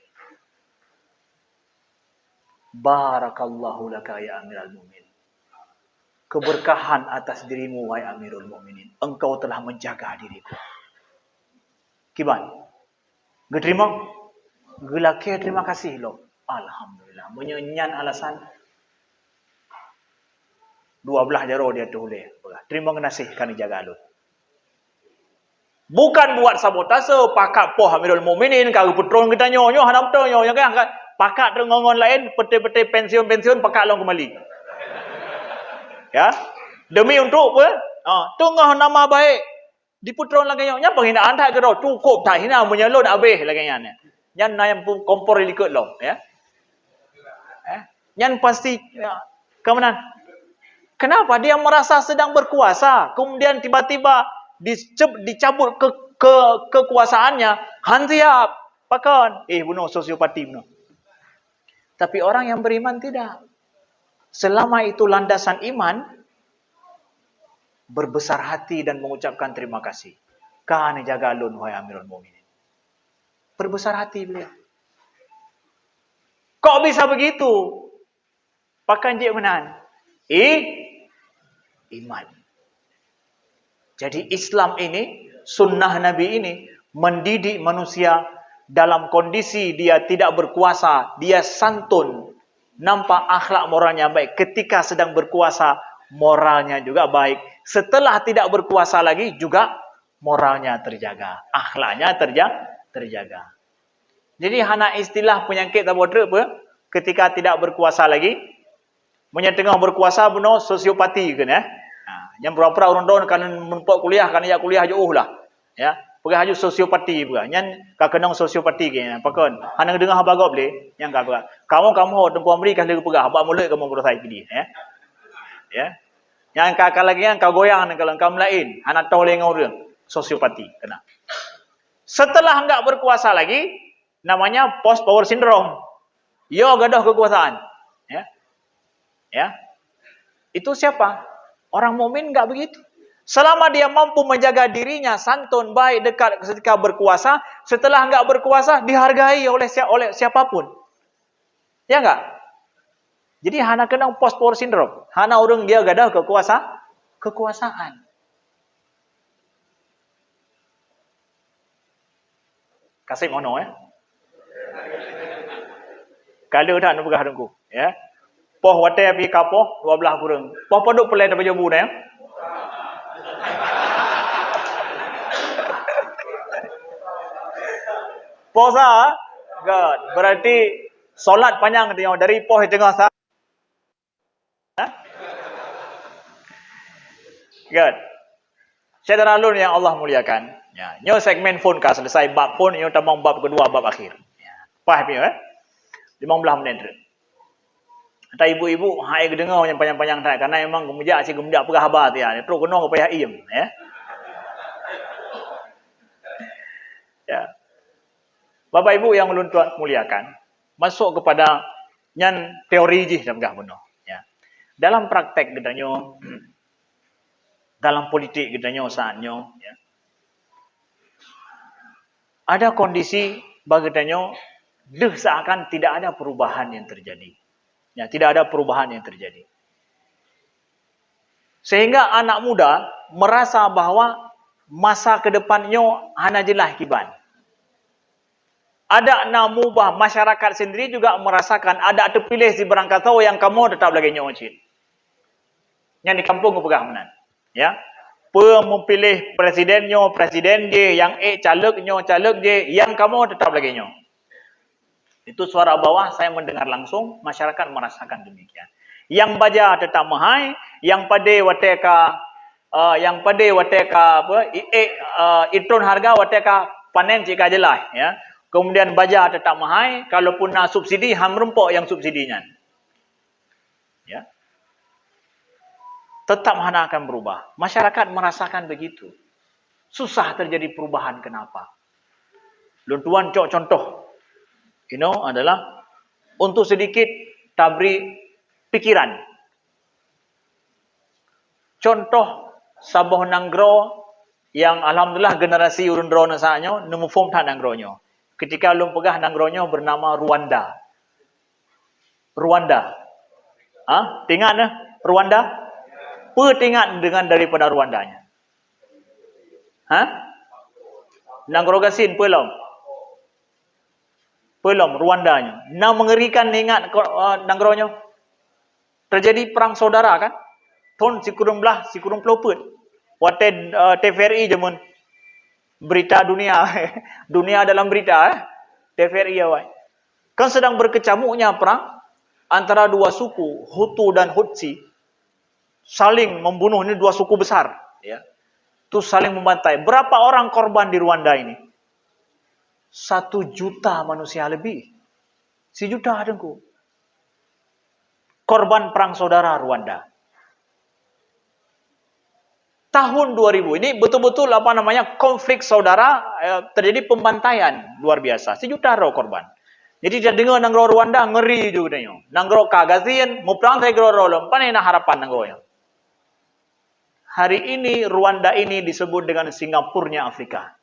Barakallahu laka ya Amirul Mukminin. Keberkahan atas dirimu wahai Amirul Mukminin. Engkau telah menjaga diriku. Kiban. Terima? Gelake terima kasih lo. Alhamdulillah. Menyanyian alasan 12 jaro dia tulis. Terima kasih kami jaga lo. Bukan buat sabotase, pakak poh Amirul Mukminin, kalau putron kita nyonyo, hadap tu nyonyo kan, pakak terengongon lain, peti-peti pensiun-pensiun, pakak long kembali. Ya, demi untuk apa? Tengah nama baik, di putron lagi nyonya penghinaan tak kira cukup tak hina menyelon abeh lagi nyan. Nyan nayam kompor likut lo, ya. Nyan pasti kemudian. Kenapa dia merasa sedang berkuasa, kemudian tiba-tiba dicabut kekuasaannya, hantiap, pakon, bunuh sosiopati bunuh. Tapi orang yang beriman tidak. Selama itu landasan iman, berbesar hati dan mengucapkan terima kasih. Kani jaga lun wahai Amirul Mukminin. Berbesar hati beliau. Kok bisa begitu? Pakan je menan. Iman. Jadi Islam ini, sunnah Nabi ini, mendidik manusia dalam kondisi dia tidak berkuasa, dia santun, nampak akhlak moralnya baik. Ketika sedang berkuasa, moralnya juga baik. Setelah tidak berkuasa lagi, juga moralnya terjaga, akhlaknya terjaga. Jadi hana istilah penyakit tabodre apa? Ketika tidak berkuasa lagi, menyetengah berkuasa benar sosiopati kan ya. Yang berapa orang don kan menpok kuliah kan ya kuliah jauh lah. Ya, pergi haju sosiopati juga. Yang ka kenang sosiopati ke pakon. Hana dengar haba gop le, yang ka ba. Kamu tempu Amerika le pergi haba mulut kamu berosai pidi ya. Ya. Yang ka lagi yang ka goyang kalau kamu lain, hana tahu le ngau sosiopati kena. Setelah enggak berkuasa lagi, namanya post power syndrome. Yo gadah kekuasaan. Ya. Ya. Itu siapa? Orang mukmin enggak begitu. Selama dia mampu menjaga dirinya santun, baik, dekat ketika berkuasa, setelah enggak berkuasa dihargai oleh siapapun. Ya enggak? Jadi hana kena post power syndrome. Hana orang dia gadah kekuasaan. Kasih mono ya. Kalau dah nak pegah dengku, ya. Poh wate api kapoh 12 kurang. Poh podok pelai dapat jabu dah ya. Posa, God. Berarti solat panjang dia dari poh tengah sah. God. Saudara lun yang Allah muliakan, Ya, nyo segmen phone ka selesai bab pun nyo tambang bab kedua bab akhir. Ya. Faham ya? 15 minit. Ada ibu-ibu hai dengar yang panjang-panjang tak karena memang gemejak si gemejak perah habar dia. Terus kena ke payah iem ya. Ya. Bapak Ibu yang ulun tuan muliakan, masuk kepada nyan teori je dah benar ya. Dalam praktek gedanyo dalam politik gedanyo saatnyo ya. Ada kondisi bagedanyo deh seakan tidak ada perubahan yang terjadi. Ya, tidak ada perubahan yang terjadi. Sehingga anak muda merasa bahwa masa ke depannya hanya jelah kiban. Ada namu bah masyarakat sendiri juga merasakan ada terpilih si berangkat tahu yang kamu tetap lagi nyocin. Yang di kampung pegah menan. Ya. Memilih presidennya, presiden je, yang calegnya, caleg je, yang kamu tetap lagi nyo. Itu suara bawah saya mendengar langsung, masyarakat merasakan demikian. Yang baja tetap mahai, yang pade wateka itun harga wateka panen jika jelas ya. Kemudian baja tetap mahai, kalaupun nak subsidi ham rempok yang subsidinya. Ya. Tetap hana akan berubah. Masyarakat merasakan begitu. Susah terjadi perubahan kenapa? Luntuan contoh. Adalah untuk sedikit tabri pikiran. Contoh Sabah Nanggro yang alhamdulillah generasi urundro nasanya nemu form tak Nanggronyo. Ketika ulun pegah Nanggronyo bernama Rwanda. Rwanda. Tingat nah Rwanda? Pertingat dengan daripada Rwandanya. Nangrogasin pelom. Pelom Rwandanya. Nah mengerikan ingat Nangronyo. Terjadi perang saudara kan? Ton si kurung belah, si kurung pelopet. Wate TVRI jemun. Berita dunia. Dunia dalam berita TVRI awal. Kan sedang berkecamuknya perang antara dua suku, Hutu dan Hutsi. Saling membunuh, ini dua suku besar ya. Itu saling membantai. Berapa orang korban di Rwanda ini? 1 juta manusia lebih. 1 juta adengku. Korban perang saudara Rwanda. Tahun 2000 ini betul-betul konflik saudara, terjadi pembantaian luar biasa. 1 juta korban. Jadi dia dengar Nanggro Rwanda ngeri juga dia. Nanggro kagazian, mau perang saya gero lempan ini harapan Nanggro. Hari ini Rwanda ini disebut dengan Singapurnya Afrika.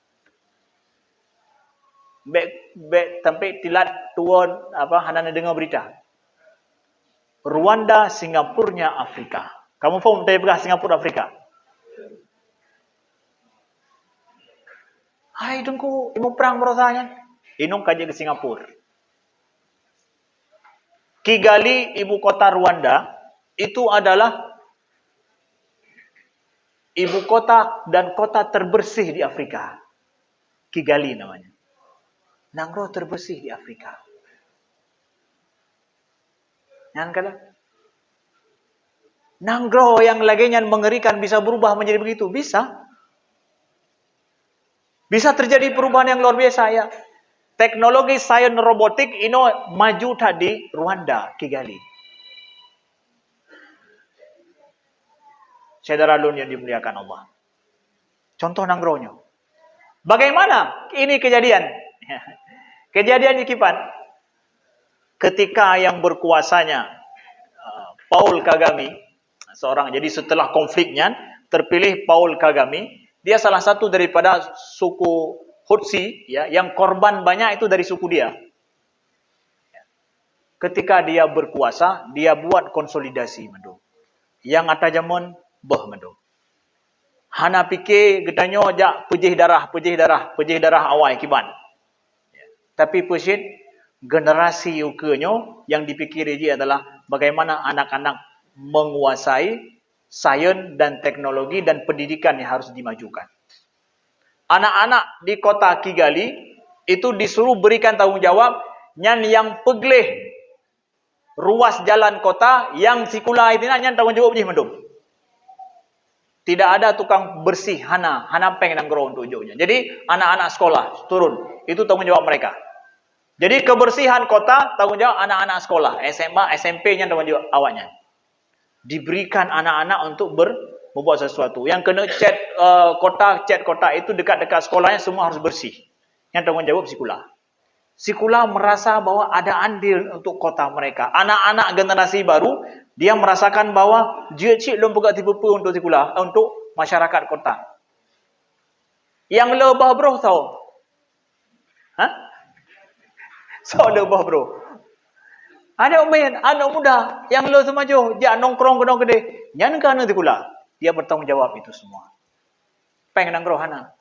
Sampai tilat tuan hana dengar berita. Rwanda Singapurnya Afrika. Kamu faham tadi begah Singapura Afrika? Hai dengku, ibu perang berosanya. Inung kaji ke Singapura. Kigali ibu kota Rwanda itu adalah ibu kota dan kota terbersih di Afrika. Kigali namanya. Nanggro terbersih di Afrika. Yang kata Nanggro yang laginya mengerikan bisa berubah menjadi begitu? Bisa. Bisa terjadi perubahan yang luar biasa ya. Teknologi sains robotik ini maju tadi Rwanda, Kigali. Saudara lun yang dimuliakan Allah. Contoh Nanggronyo. Bagaimana ini kejadian? Kejadian Kipan. Ketika yang berkuasanya Paul Kagame, seorang, jadi setelah konfliknya terpilih Paul Kagame, dia salah satu daripada suku Hutsi ya, yang korban banyak itu dari suku dia. Ketika dia berkuasa, dia buat konsolidasi mendung. Yang ada zaman mendung. Hana fikir getanyo jak pejih darah awal kiban. Ya. Tapi pesit generasi ukenyo yang dipikiri dia adalah bagaimana anak-anak menguasai sains dan teknologi dan pendidikan yang harus dimajukan. Anak-anak di kota Kigali itu disuruh berikan tanggung jawab yang pegleh ruas jalan kota yang sikula itu nyan tanggung jawab je mendung. Tidak ada tukang bersih hana peng nanggro untuk ujungnya. Jadi anak-anak sekolah turun, itu tanggung jawab mereka. Jadi kebersihan kota tanggung jawab anak-anak sekolah, SMA, SMP-nya tanggung jawab awaknya. Diberikan anak-anak untuk membuat sesuatu. Yang kena cat kota itu dekat-dekat sekolahnya semua harus bersih. Yang tanggung jawab sekolah. Sekolah merasa bahwa ada andil untuk kota mereka. Anak-anak generasi baru, dia merasakan bahwa dia cik belum pegang tipu untuk sekolah, untuk masyarakat kota. Yang lebah bro tahu? Hah? So lebah bro. Ada main, anak muda yang lo semaju, dia nongkrong kedong gede. Yang kan sekolah, dia bertanggung jawab itu semua. Peng nangro hana.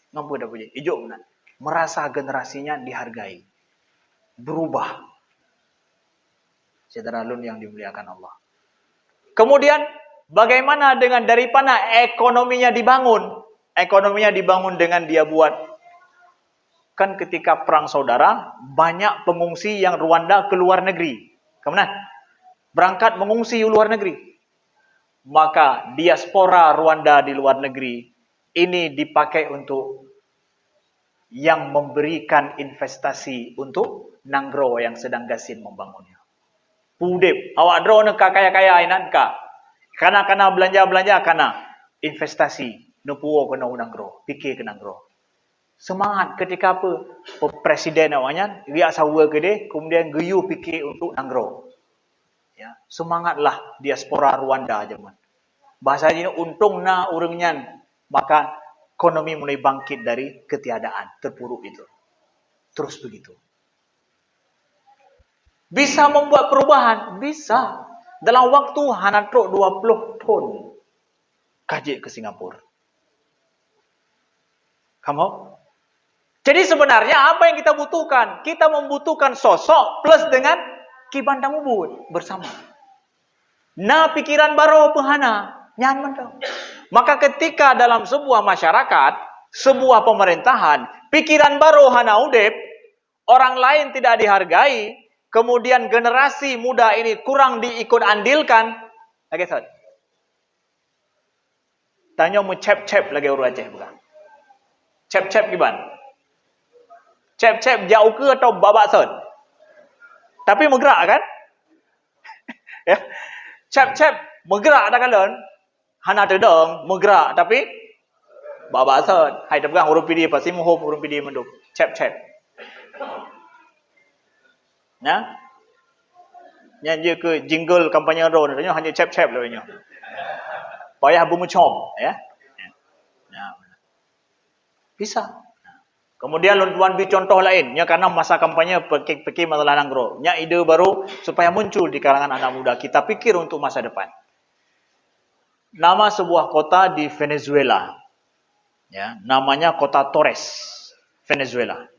Ngampu dah puji. Ijo mana? Merasa generasinya dihargai. Berubah. Saudara Lun yang dimuliakan Allah. Kemudian bagaimana dengan daripada ekonominya dibangun? Ekonominya dibangun dengan dia buat. Kan ketika perang saudara, banyak pengungsi yang Rwanda ke luar negeri. Kemana? Berangkat mengungsi ke luar negeri. Maka diaspora Rwanda di luar negeri ini dipakai untuk yang memberikan investasi untuk Nanggro yang sedang gasin membangunnya. Pudip, awak draw nak kaya-kaya inan ka. Kana belanja-belanja kana investasi nupuo ke Nanggro, fikir ke Nanggro. Semangat ketika apa? Presiden awaknya dia sawa ke dia, kemudian geyu fikir untuk Nanggro. Ya, semangatlah diaspora Rwanda zaman. Bahasanya untung na urangnya, maka ekonomi mulai bangkit dari ketiadaan terpuruk itu. Terus begitu. Bisa membuat perubahan? Bisa. Dalam waktu hanatrok 20 tahun. Kaji ke Singapura. Kamu? Jadi sebenarnya apa yang kita butuhkan? Kita membutuhkan sosok plus dengan kiban tamubut bersama. Nah pikiran baru penghana. Nyaman tau. Maka ketika dalam sebuah masyarakat, sebuah pemerintahan, pikiran baru hana udep, orang lain tidak dihargai, kemudian generasi muda ini kurang diikut andilkan, lagi sat. Tanya mu cep-cep lagi orang Aceh bukan? Cep-cep gimana? Cep-cep jauh ke atau babak sat? Tapi bergerak kan? Ya. Cep-cep bergerak dah kalian. Hana terdong, bergerak tapi babak sat. Hai terpegang urung pidi pasti muhum urung pidi menduk. Cep-cep. Ya. Yang ke jingle kampanye road katanya hanya cep-cep lah nya. Payah bumucom ya. Ya. Bisa. Kemudian tuan bi contoh lain, nya karena masa kampanye peki masalah Nanggro. Nya ide baru supaya muncul di kalangan anak muda. Kita pikir untuk masa depan. Nama sebuah kota di Venezuela. Ya, namanya Kota Torres, Venezuela.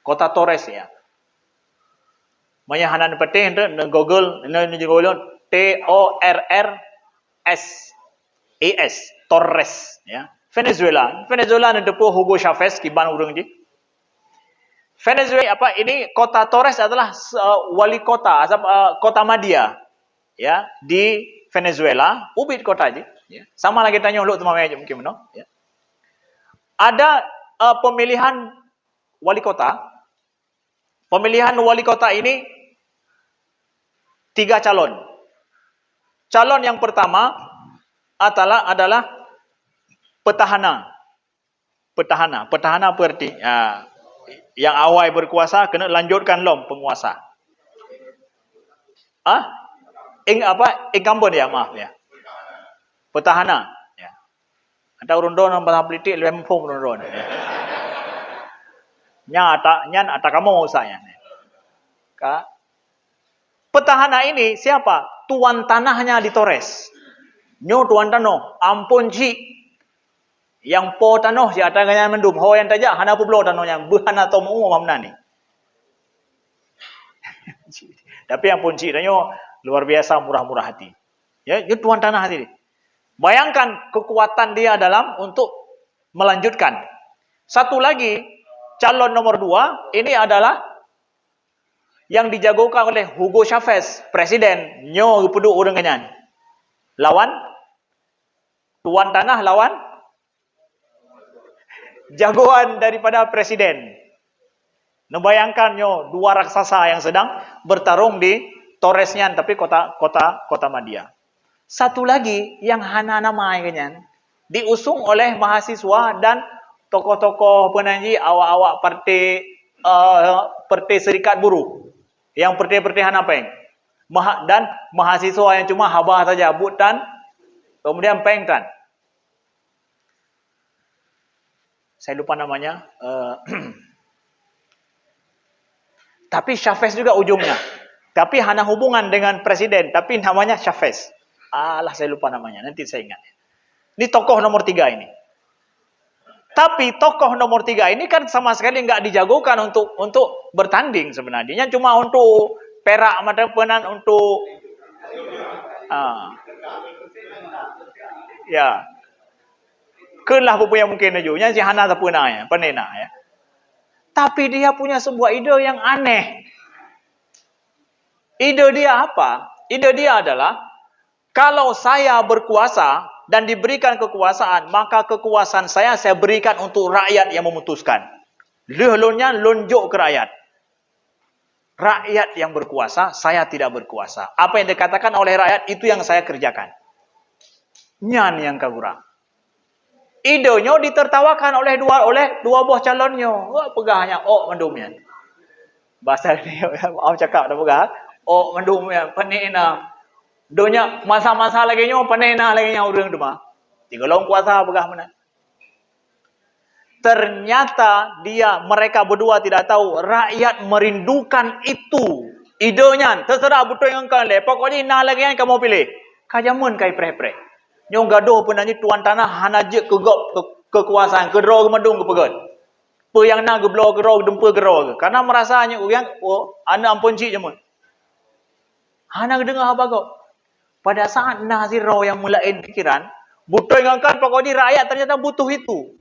Kota Torres ya. Maya hanan pete Google TORRSES Torres ya. Venezuela nedepo Hugo Chavez kiban urang ji. Venezuela apa ini Kota Torres adalah wali kota kota madya ya di Venezuela, ubit kota aja ya. Sama lagi tanya lu teman aja mungkin no ya. Ada pemilihan wali kota. Pemilihan wali kota ini 3 calon. Calon yang pertama adalah petahana. Petahana berarti yang awal berkuasa kena lanjutkan lom penguasa. Incumbent ya, maaf ya. Petahana ya. Ada urundon yang politik lempung urundon. Nya ata kamu usahanya. Petahana ini siapa? Tuan tanahnya di Torres. Nyo tuan tanah, ampun ci. Yang po tanah si ata ganyan mendum, ho yang tajak hana publo tanahnya, buhana to mu mamna ni. Tapi ampun ci danyo luar biasa murah-murah hati. Ya, itu tuan tanah hati. Bayangkan kekuatan dia dalam untuk melanjutkan. Satu lagi, calon nomor 2, ini adalah yang dijagokan oleh Hugo Chavez, presiden. Nyo peduk orang kenyan. Lawan Tuan tanah lawan jagoan daripada presiden. Membayangkannya dua raksasa yang sedang bertarung di Torresnya, tapi kota Madia. Satu lagi yang hana nama kayaknya diusung oleh mahasiswa dan tokoh-tokoh penanji awak-awak partai serikat buruh. Yang partai-partai hana peng. Dan mahasiswa yang cuma habah saja butan kemudian peng tan. Saya lupa namanya. Tapi Chavez juga ujungnya. Tapi hanya hubungan dengan presiden. Tapi namanya Chavez. Alah, saya lupa namanya. Nanti saya ingat. Ini tokoh nomor 3 ini. Tapi tokoh nomor 3 ini kan sama sekali nggak dijagokan untuk bertanding sebenarnya. Cuma untuk perak mata penan untuk ya. Kelah punya mungkin aja. Si hana tak pernah ya, penena ya. Tapi dia punya sebuah ide yang aneh. Ide dia apa? Ide dia adalah, kalau saya berkuasa dan diberikan kekuasaan, maka kekuasaan saya berikan untuk rakyat yang memutuskan. Lehlonya lonjok ke rakyat. Rakyat yang berkuasa, saya tidak berkuasa. Apa yang dikatakan oleh rakyat, itu yang saya kerjakan. Nyan yang kagurang. Idenya ditertawakan oleh dua buah calonnya. Wah, pegahnya mendumnya. Bahasa ni orang cakap dah pegah. Mendumnya penena. Donya masa-masa lagi nya penena lagi nya urang demah. Tiga long kuasa pegah mana. Ternyata mereka berdua tidak tahu rakyat merindukan itu. Idenya terserah betul yang kau le. Pokoknya nah lagi yang kamu pilih. Kajamun kai pre-pre. Nyong gaduh pun nanti tuan tanah hanajek kekuasaan kedro ke medung ke pegot. Pe yang na geblo gero dempe gero. Karena merasanya yang anda ampun cik je mun. Hana dengar apa kau? Pada saat naziro yang mulain pikiran, butuh yang kan pokoknya rakyat ternyata butuh itu.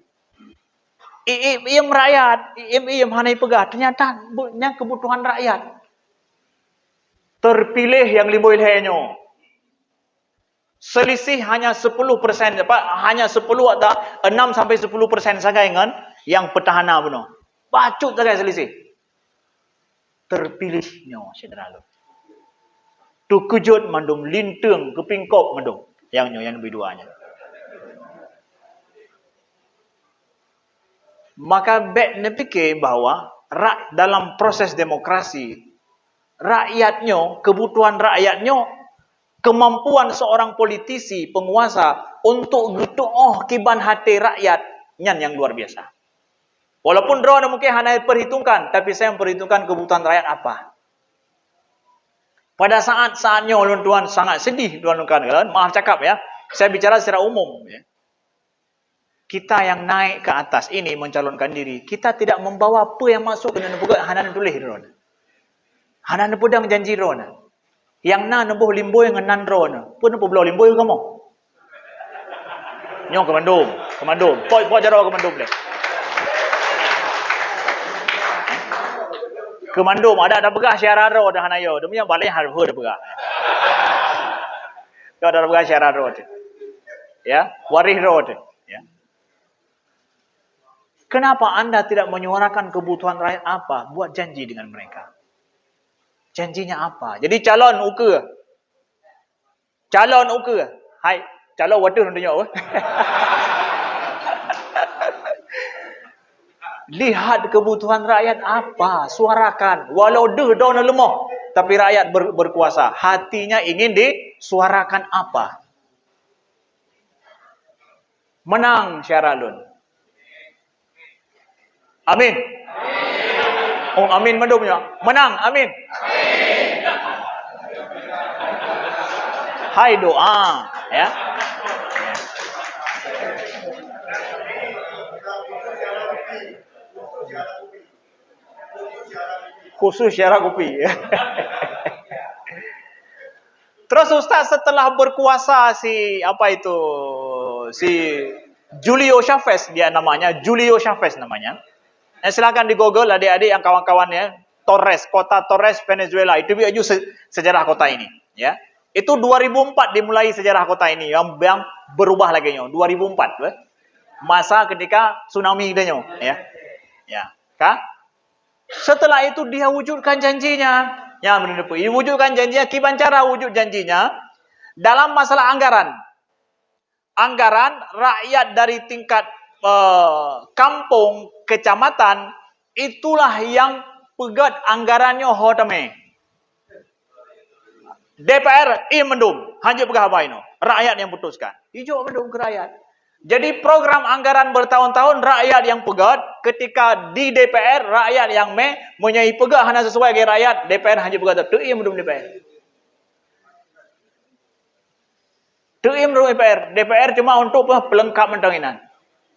Iem rakyat, iem hanai pegah. Ternyata kebutuhan rakyat. Terpilih yang limboil henyo. Selisih hanya 10%, hanya 10 atau 6 sampai 10% saja yang petahana benar. Bacut saja selisih. Terpilihnya saudara lu. Tu kejut mandum linteng kepingkop mandum yang lebih duanya. Maka baik ne fikir bahawa dalam proses demokrasi rakyatnya, kebutuhan rakyatnya, kemampuan seorang politisi, penguasa untuk getuoh kiban hati rakyat yang luar biasa. Walaupun drone mungkin hanya perhitungkan, tapi saya memperhitungkan kebutuhan rakyat apa. Pada saatnya tuan sangat sedih tuan kan, maaf cakap ya. Saya bicara secara umum ya. Kita yang naik ke atas ini mencalonkan diri, kita tidak membawa apa yang masuk ke dalam buku hanan tulis drone. Hanan pedang janji drone. Yang na nembuh limboy dengan nandro na. Pun nembuh belau limboy kamu. Nyong ke Bandung. Poi jaro ke Bandung boleh. Ke Bandung ada begah syararo dah hanayo. Deminya balik harus dah begah. Kau ada begah syararo. Ya, warih road. Ya. Kenapa anda tidak menyuarakan kebutuhan rakyat apa? Buat janji dengan mereka. Janjinya apa? Jadi calon uke. Hai, calon waduh tentunya. Lihat kebutuhan rakyat apa, suarakan. Walau daun lemah, tapi rakyat berkuasa. Hatinya ingin disuarakan apa? Menang Syaralun. Amin. Amin mendumnya. Menang, amin. Hai doa, ya. Khusus syarah kopi. Terus Ustaz setelah berkuasa si Julio Chavez dia namanya, Julio Chavez namanya. Silakan di Google adik-adik yang kawan-kawannya, kota Torres Venezuela. Itu aja sejarah kota ini, ya. Itu 2004 dimulai sejarah kota ini yang berubah lagi nyo. 2004 masa ketika tsunami kita nyo, ya. Ya, kah? Setelah itu dia wujudkan janjinya. Ya, benar benar. Wujudkan janjinya, gimana cara wujud janjinya? Dalam masalah anggaran. Anggaran rakyat dari tingkat kampung, kecamatan, itulah yang pegat anggarannya hotame. DPR mendung, hanya pegah apa ini? Rakyat yang putuskan. Hijau mendung ke rakyat. Jadi program anggaran bertahun-tahun rakyat yang pegat, ketika di DPR rakyat yang menyai pegah hanya sesuai dengan rakyat, DPR hanya pegat tu mendung DPR. DPR cuma untuk pelengkap mentanginan.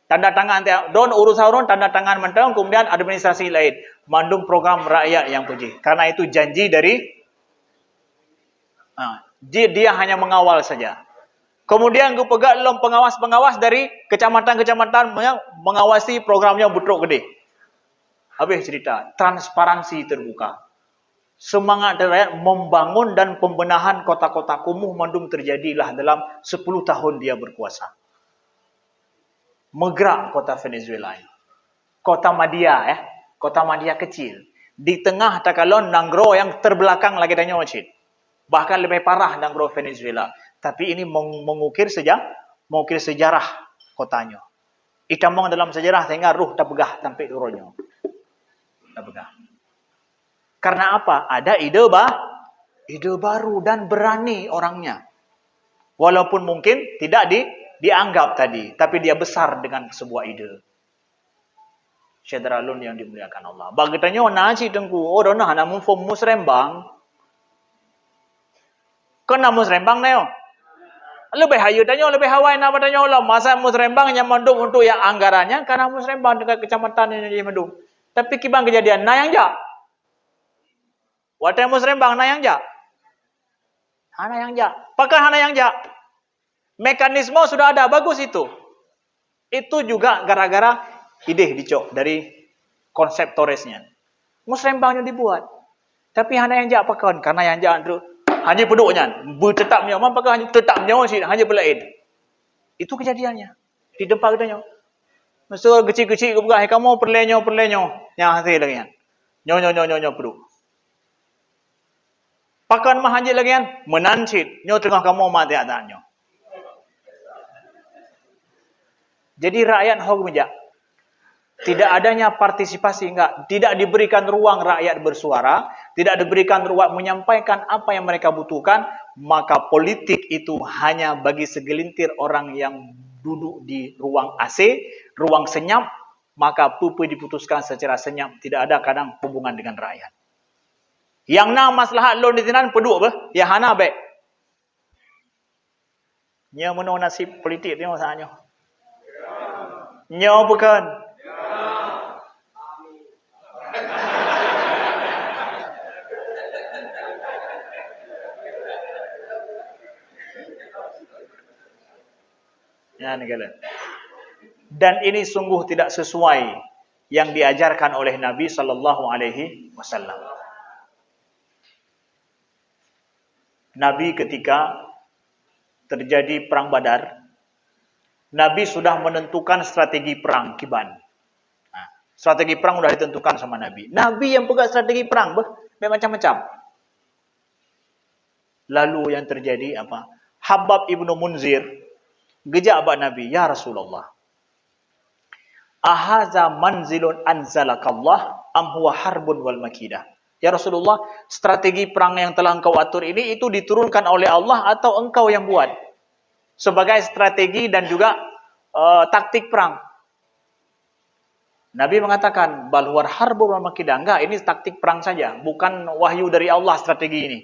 Tanda tangan don urusan tanda tangan mentang, kemudian administrasi lain mandung program rakyat yang puji. Karena itu janji dari dia hanya mengawal saja. Kemudian gue pegat dalam pengawas-pengawas dari kecamatan-kecamatan mengawasi programnya betul gede. Habis cerita, transparansi terbuka. Semangat rakyat membangun dan pembenahan kota-kota kumuh mandum terjadilah dalam 10 tahun dia berkuasa. Megrak kota Venezuela ini. Kota Madia, kota Madia kecil. Di tengah takalon Nangro yang terbelakang lagi tanya macam. Bahkan lebih parah Nangro Venezuela. Tapi ini mengukir sejarah kotanya. Itamong dalam sejarah sehingga ruh tak pegah sampai turunnya. Tak pegah. Karena apa? Ada ide baru dan berani orangnya. Walaupun mungkin tidak dianggap tadi, tapi dia besar dengan sebuah ide. Syedralun yang dimuliakan Allah. Bagitanya naci tengku, orang nak namun form musrembang. Kena musrembang nayo. Lebih hayu tanya, lebih hawai nak tanya Allah. Masa musrembang yang mandung untuk yang anggarannya, karena musrembang dekat kecamatan ini dia mandung. Tapi kibang kejadian, nah yang jak. Watai musrembang, nah yang jak. Hana yang jak. Pakai hana yang jak. Mekanisme sudah ada, bagus itu. Itu juga gara-gara ide dicok dari konsep Torresnya. Musrembangnya dibuat. Tapi hana yang jak pakai, karena yang jak itu hanya peduknya. Bertetapnya, pakai hanya tetapnya, hanya belain. Itu kejadiannya. Di tempat kita. Masa kecil-kecil, kamu perlenyo. Yang hasil lagi. Nyo peduk. Pakan mah hanya lagi menancit. Nyo tengah kamu mati atanyo. Jadi rakyat hukum saja. Tidak adanya partisipasi, tidak diberikan ruang rakyat bersuara, tidak diberikan ruang menyampaikan apa yang mereka butuhkan, maka politik itu hanya bagi segelintir orang yang duduk di ruang AC, ruang senyap, maka pupu diputuskan secara senyap, tidak ada kadang hubungan dengan rakyat. Yang nak maslahat lon di tinan peduk apa? Ya hana baik. Nya meno nasib politik ni masalahnya. Nya bukan. Ya negara. Dan ini sungguh tidak sesuai yang diajarkan oleh Nabi sallallahu alaihi wasallam. Nabi ketika terjadi perang Badar, Nabi sudah menentukan strategi perang kiban. Nah, strategi perang sudah ditentukan sama Nabi. Nabi yang pegang strategi perang, macam-macam. Lalu yang terjadi apa? Habab ibnu Munzir gejak abad Nabi, ya Rasulullah. Ahaza manzilun anzalakallah am huwa harbun wal makidah. Ya Rasulullah, strategi perang yang telah engkau atur ini itu diturunkan oleh Allah atau engkau yang buat? Sebagai strategi dan juga taktik perang. Nabi mengatakan, bal huwa harbun wal makidah. Enggak, ini taktik perang saja, bukan wahyu dari Allah strategi ini.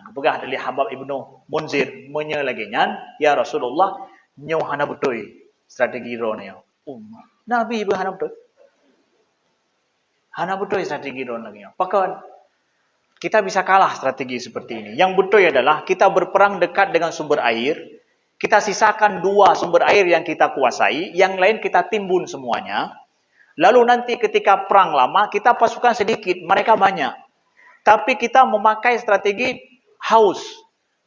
Kepegah dari Habab ibnu Munzir menyelaginya, ya Rasulullah, nyo hana betul strategi ronya. Nabi berhana betul. Hana betul strategi ron lagi. Pakai kita bisa kalah strategi seperti ini. Yang betul adalah kita berperang dekat dengan sumber air. Kita sisakan 2 sumber air yang kita kuasai, yang lain kita timbun semuanya. Lalu nanti ketika perang lama kita pasukan sedikit, mereka banyak. Tapi kita memakai strategi haus.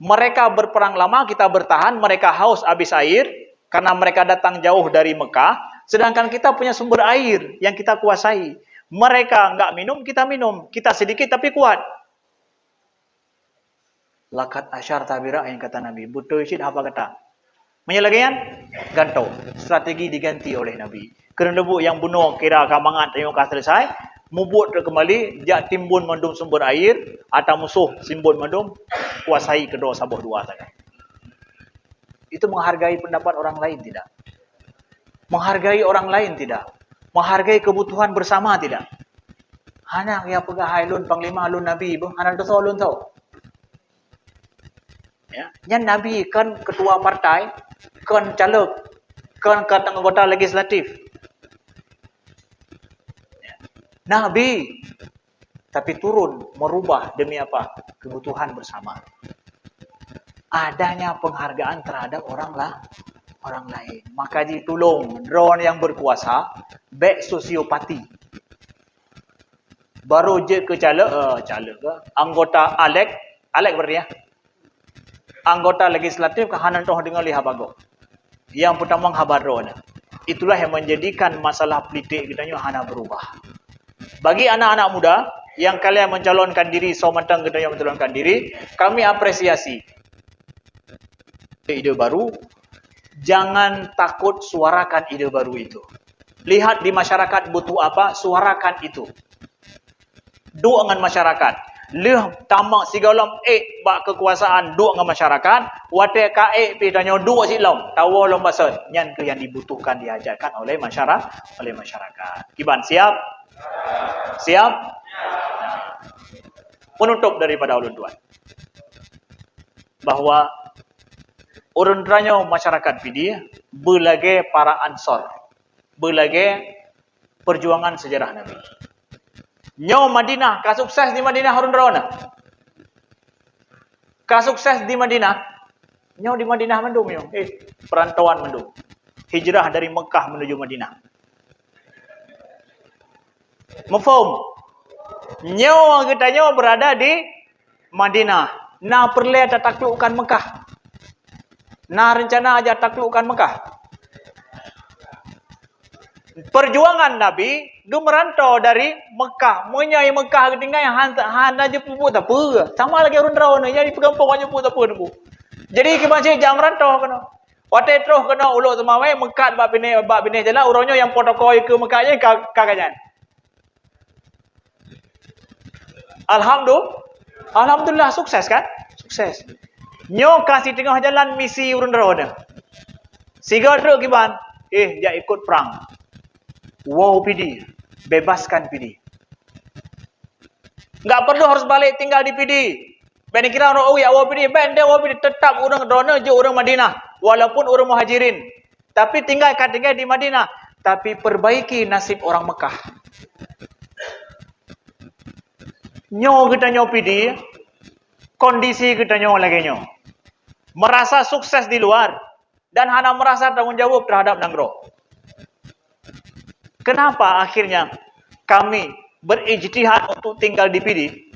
Mereka berperang lama, kita bertahan. Mereka haus habis air karena mereka datang jauh dari Mekah. Sedangkan kita punya sumber air yang kita kuasai. Mereka enggak minum, kita minum. Kita sedikit tapi kuat. Lakat asyar tabira yang kata Nabi. Betul sih apa kata? Menyelagian gantau. Strategi diganti oleh Nabi. Kerana debu yang bunuh kira kamangan tengok selesai. Mubut kembali, jak timbun mendung sumber air, atau musuh simbun mendung, kuasai kedua sabuh dua saja. Itu menghargai pendapat orang lain tidak? Menghargai orang lain tidak? Menghargai kebutuhan bersama tidak? Anak yang pegahai lun panglima lun Nabi, anak tu lun tahu. Ya, yang Nabi kan ketua partai, kan caleg, kan anggota legislatif. Nabi, tapi turun merubah demi apa? Kebutuhan bersama. Adanya penghargaan terhadap orang lain. Maka ditolong drone yang berkuasa, baik sosiopati. Baru je ke anggota Alek berarti ya. Anggota legislatif kehanan toh dengan lihat bago. Yang pertama habaro. Itulah yang menjadikan masalah politik kita hana berubah. Bagi anak-anak muda yang kalian mencalonkan diri, somantang kita yang mencalonkan diri, kami apresiasi ide baru. Jangan takut suarakan ide baru itu. Lihat di masyarakat butuh apa, suarakan itu. Dua dengan masyarakat. Lih tamak sigalam bak kekuasaan dua dengan masyarakat. Wate kae pitanya dua silam. Tawa lom basat. Yang ke yang dibutuhkan diajarkan oleh masyarakat. Kiban siap? Siap? Penutup daripada ulun tuan. Bahwa urundranya masyarakat PD belage para ansor. Belage perjuangan sejarah Nabi. Nyo Madinah, kasukses di Madinah urundrana. Kasukses di Madinah. Nyo di Madinah mendung yo. Perantauan mendung. Hijrah dari Mekah menuju Madinah. Mafhum? Nyo kita berada di Madinah. Nah perlu taklukkan Mekah. Nah rencana aja taklukkan Mekah. Perjuangan Nabi du merantau dari Mekah. Menyai Mekah ketinggai handa je puput apa. Sama lagi orang rawan nya di pegampung aja puput apa debu. Jadi kebanyakan jam merantau kena. Wate terus kena uluk semawe Mekah bab bini jalan urangnya yang protokol ke Mekahnya kagaknya. Alhamdulillah sukses kan? Sukses. Nyo kasih tengah jalan misi urun roda. Siga truk kiban. Dia ikut perang. Wow PD. Bebaskan PD. Enggak perlu harus balik tinggal di PD. Ben kira orang ya wow PD. Ben dia wow PD tetap urang drone je urang Madinah. Walaupun urang Muhajirin. Tapi tinggal di Madinah. Tapi perbaiki nasib orang Mekah. Nyo kita PD, kondisi kita lagi nyo. Merasa sukses di luar dan hanya merasa tanggung jawab terhadap Nanggro. Kenapa akhirnya kami berijtihad untuk tinggal di PD?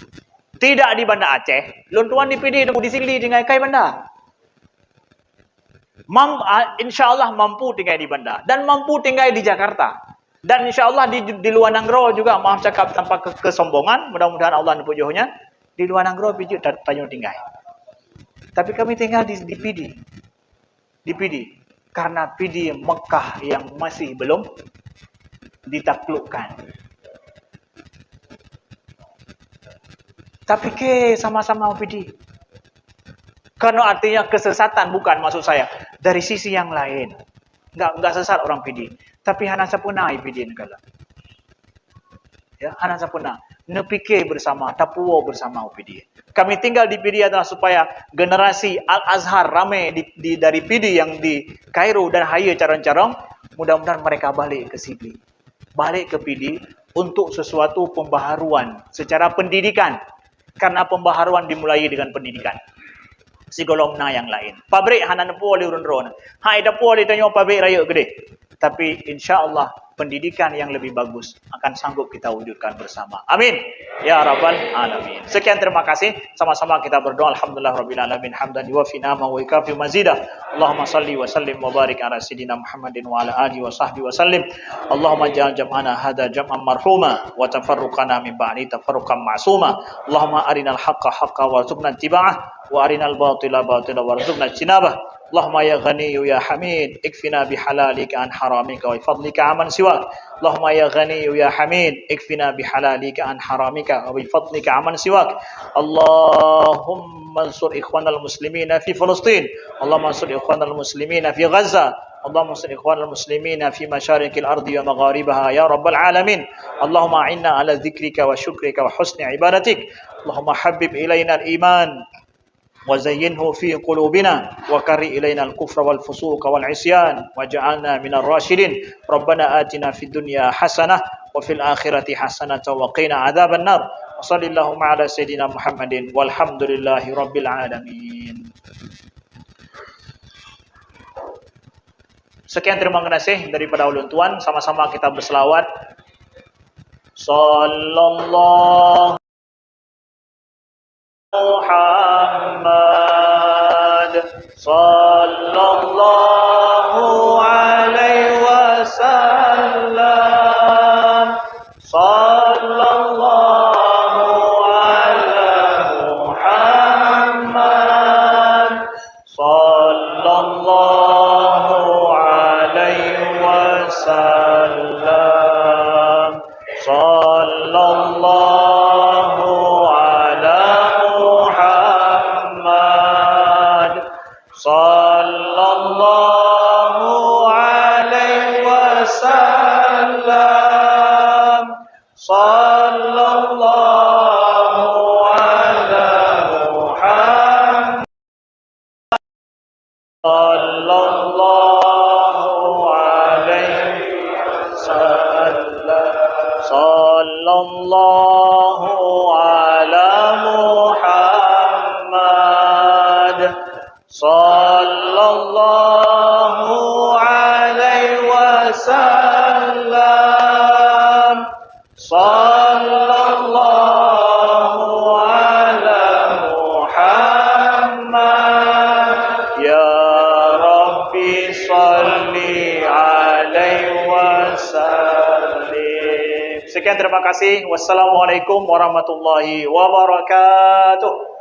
Tidak di Banda Aceh, luntuan di PD di sini dengan kai Banda. Insyaallah mampu tinggal di Banda dan mampu tinggal di Jakarta. Dan insyaAllah di luar Nanggro juga, maaf cakap tanpa kesombongan, mudah-mudahan Allah menujuhnya, di luar Nanggro pijuk tanya tinggal. Tapi kami tinggal di PD. Di PD. Karena PD Mekah yang masih belum ditaklukkan. Tapi sama-sama PD. Karena artinya kesesatan, bukan maksud saya. Dari sisi yang lain. Enggak sesat orang PD. Tapi hana sapuna PD negara. Ya, hana sapuna. Nepike bersama, tapuo bersama PD. Kami tinggal di PD adalah supaya generasi Al-Azhar ramai dari PD yang di Kairo dan Haya carang-carang, mudah-mudahan mereka balik ke sini. Balik ke PD untuk sesuatu pembaharuan secara pendidikan. Karena pembaharuan dimulai dengan pendidikan. Sigolongna yang lain. Pabrik hana nepo oleh urun-urun. Hai dapo oleh tanya pabrik raya gede. tapi insya Allah pendidikan yang lebih bagus akan sanggup kita wujudkan bersama. Amin. Ya Rabbal Alamin. Sekian, terima kasih. Sama-sama kita berdoa. Alhamdulillah Rabbil Alamin. Hamdan yuwafi ni'amahu wa yukafi mazidah. Allahumma salli wa sallim wa barik ala Sayyidina Muhammadin wa ala alihi wa sahbihi wa sallim. Allahumma ja'al jam'ana hadha jam'an marhuma wa tafarruqana min ba'di tafarruqan ma'suma. Allahumma arinal haqqa haqqa warzuqna ittiba'ah wa arinal batila batila warzuqna ijtinabah. Allahumma ya Ghani ya Hamid, ikfina bihalalika an haramika wa bifadlika amman siwak. Allahumma ya Ghani ya Hamid, ikfina bihalalika an haramika wa bifadlika amman siwak. Allahumma ansur ikhwanal muslimina fi Palestin. Allahumma ansur ikhwanal muslimina fi Gaza. Allahumma ansur ikhwanal muslimina fi masyariqil ardi wa magharibaha ya rabbal alamin. Allahumma a'inna ala dzikrika wa syukrika wa husni ibadatik. Allahumma habbib ilaina al-iman وزينه في قلوبنا وكره إلينا الكفر والفسوق والعصيان وجعلنا من الراشدين ربنا آتنا في الدنيا حسنة وفي الآخرة حسنة وقنا عذاب النار وصل اللهم على سيدنا محمد والحمد لله رب العالمين. Sekian, terima kasih daripada ulun tuan. Sama-sama kita berselawat. Sallallahu Muhammad sallallahu alaihi wasallam. Sallallahu ala Muhammad sallallahu alaihi wasallam. Sallallahu sallallahu alaihi wasallam. Sallallahu ala Muhammad sallallahu alaihi wasallam. Sallallahu ala Muhammad sallallahu alaihi wasallam. Sallallahu ala Muhammad. Ya Rabbi salli alaihi wasallim. Sekian, terima kasih. Wassalamualaikum warahmatullahi wabarakatuh.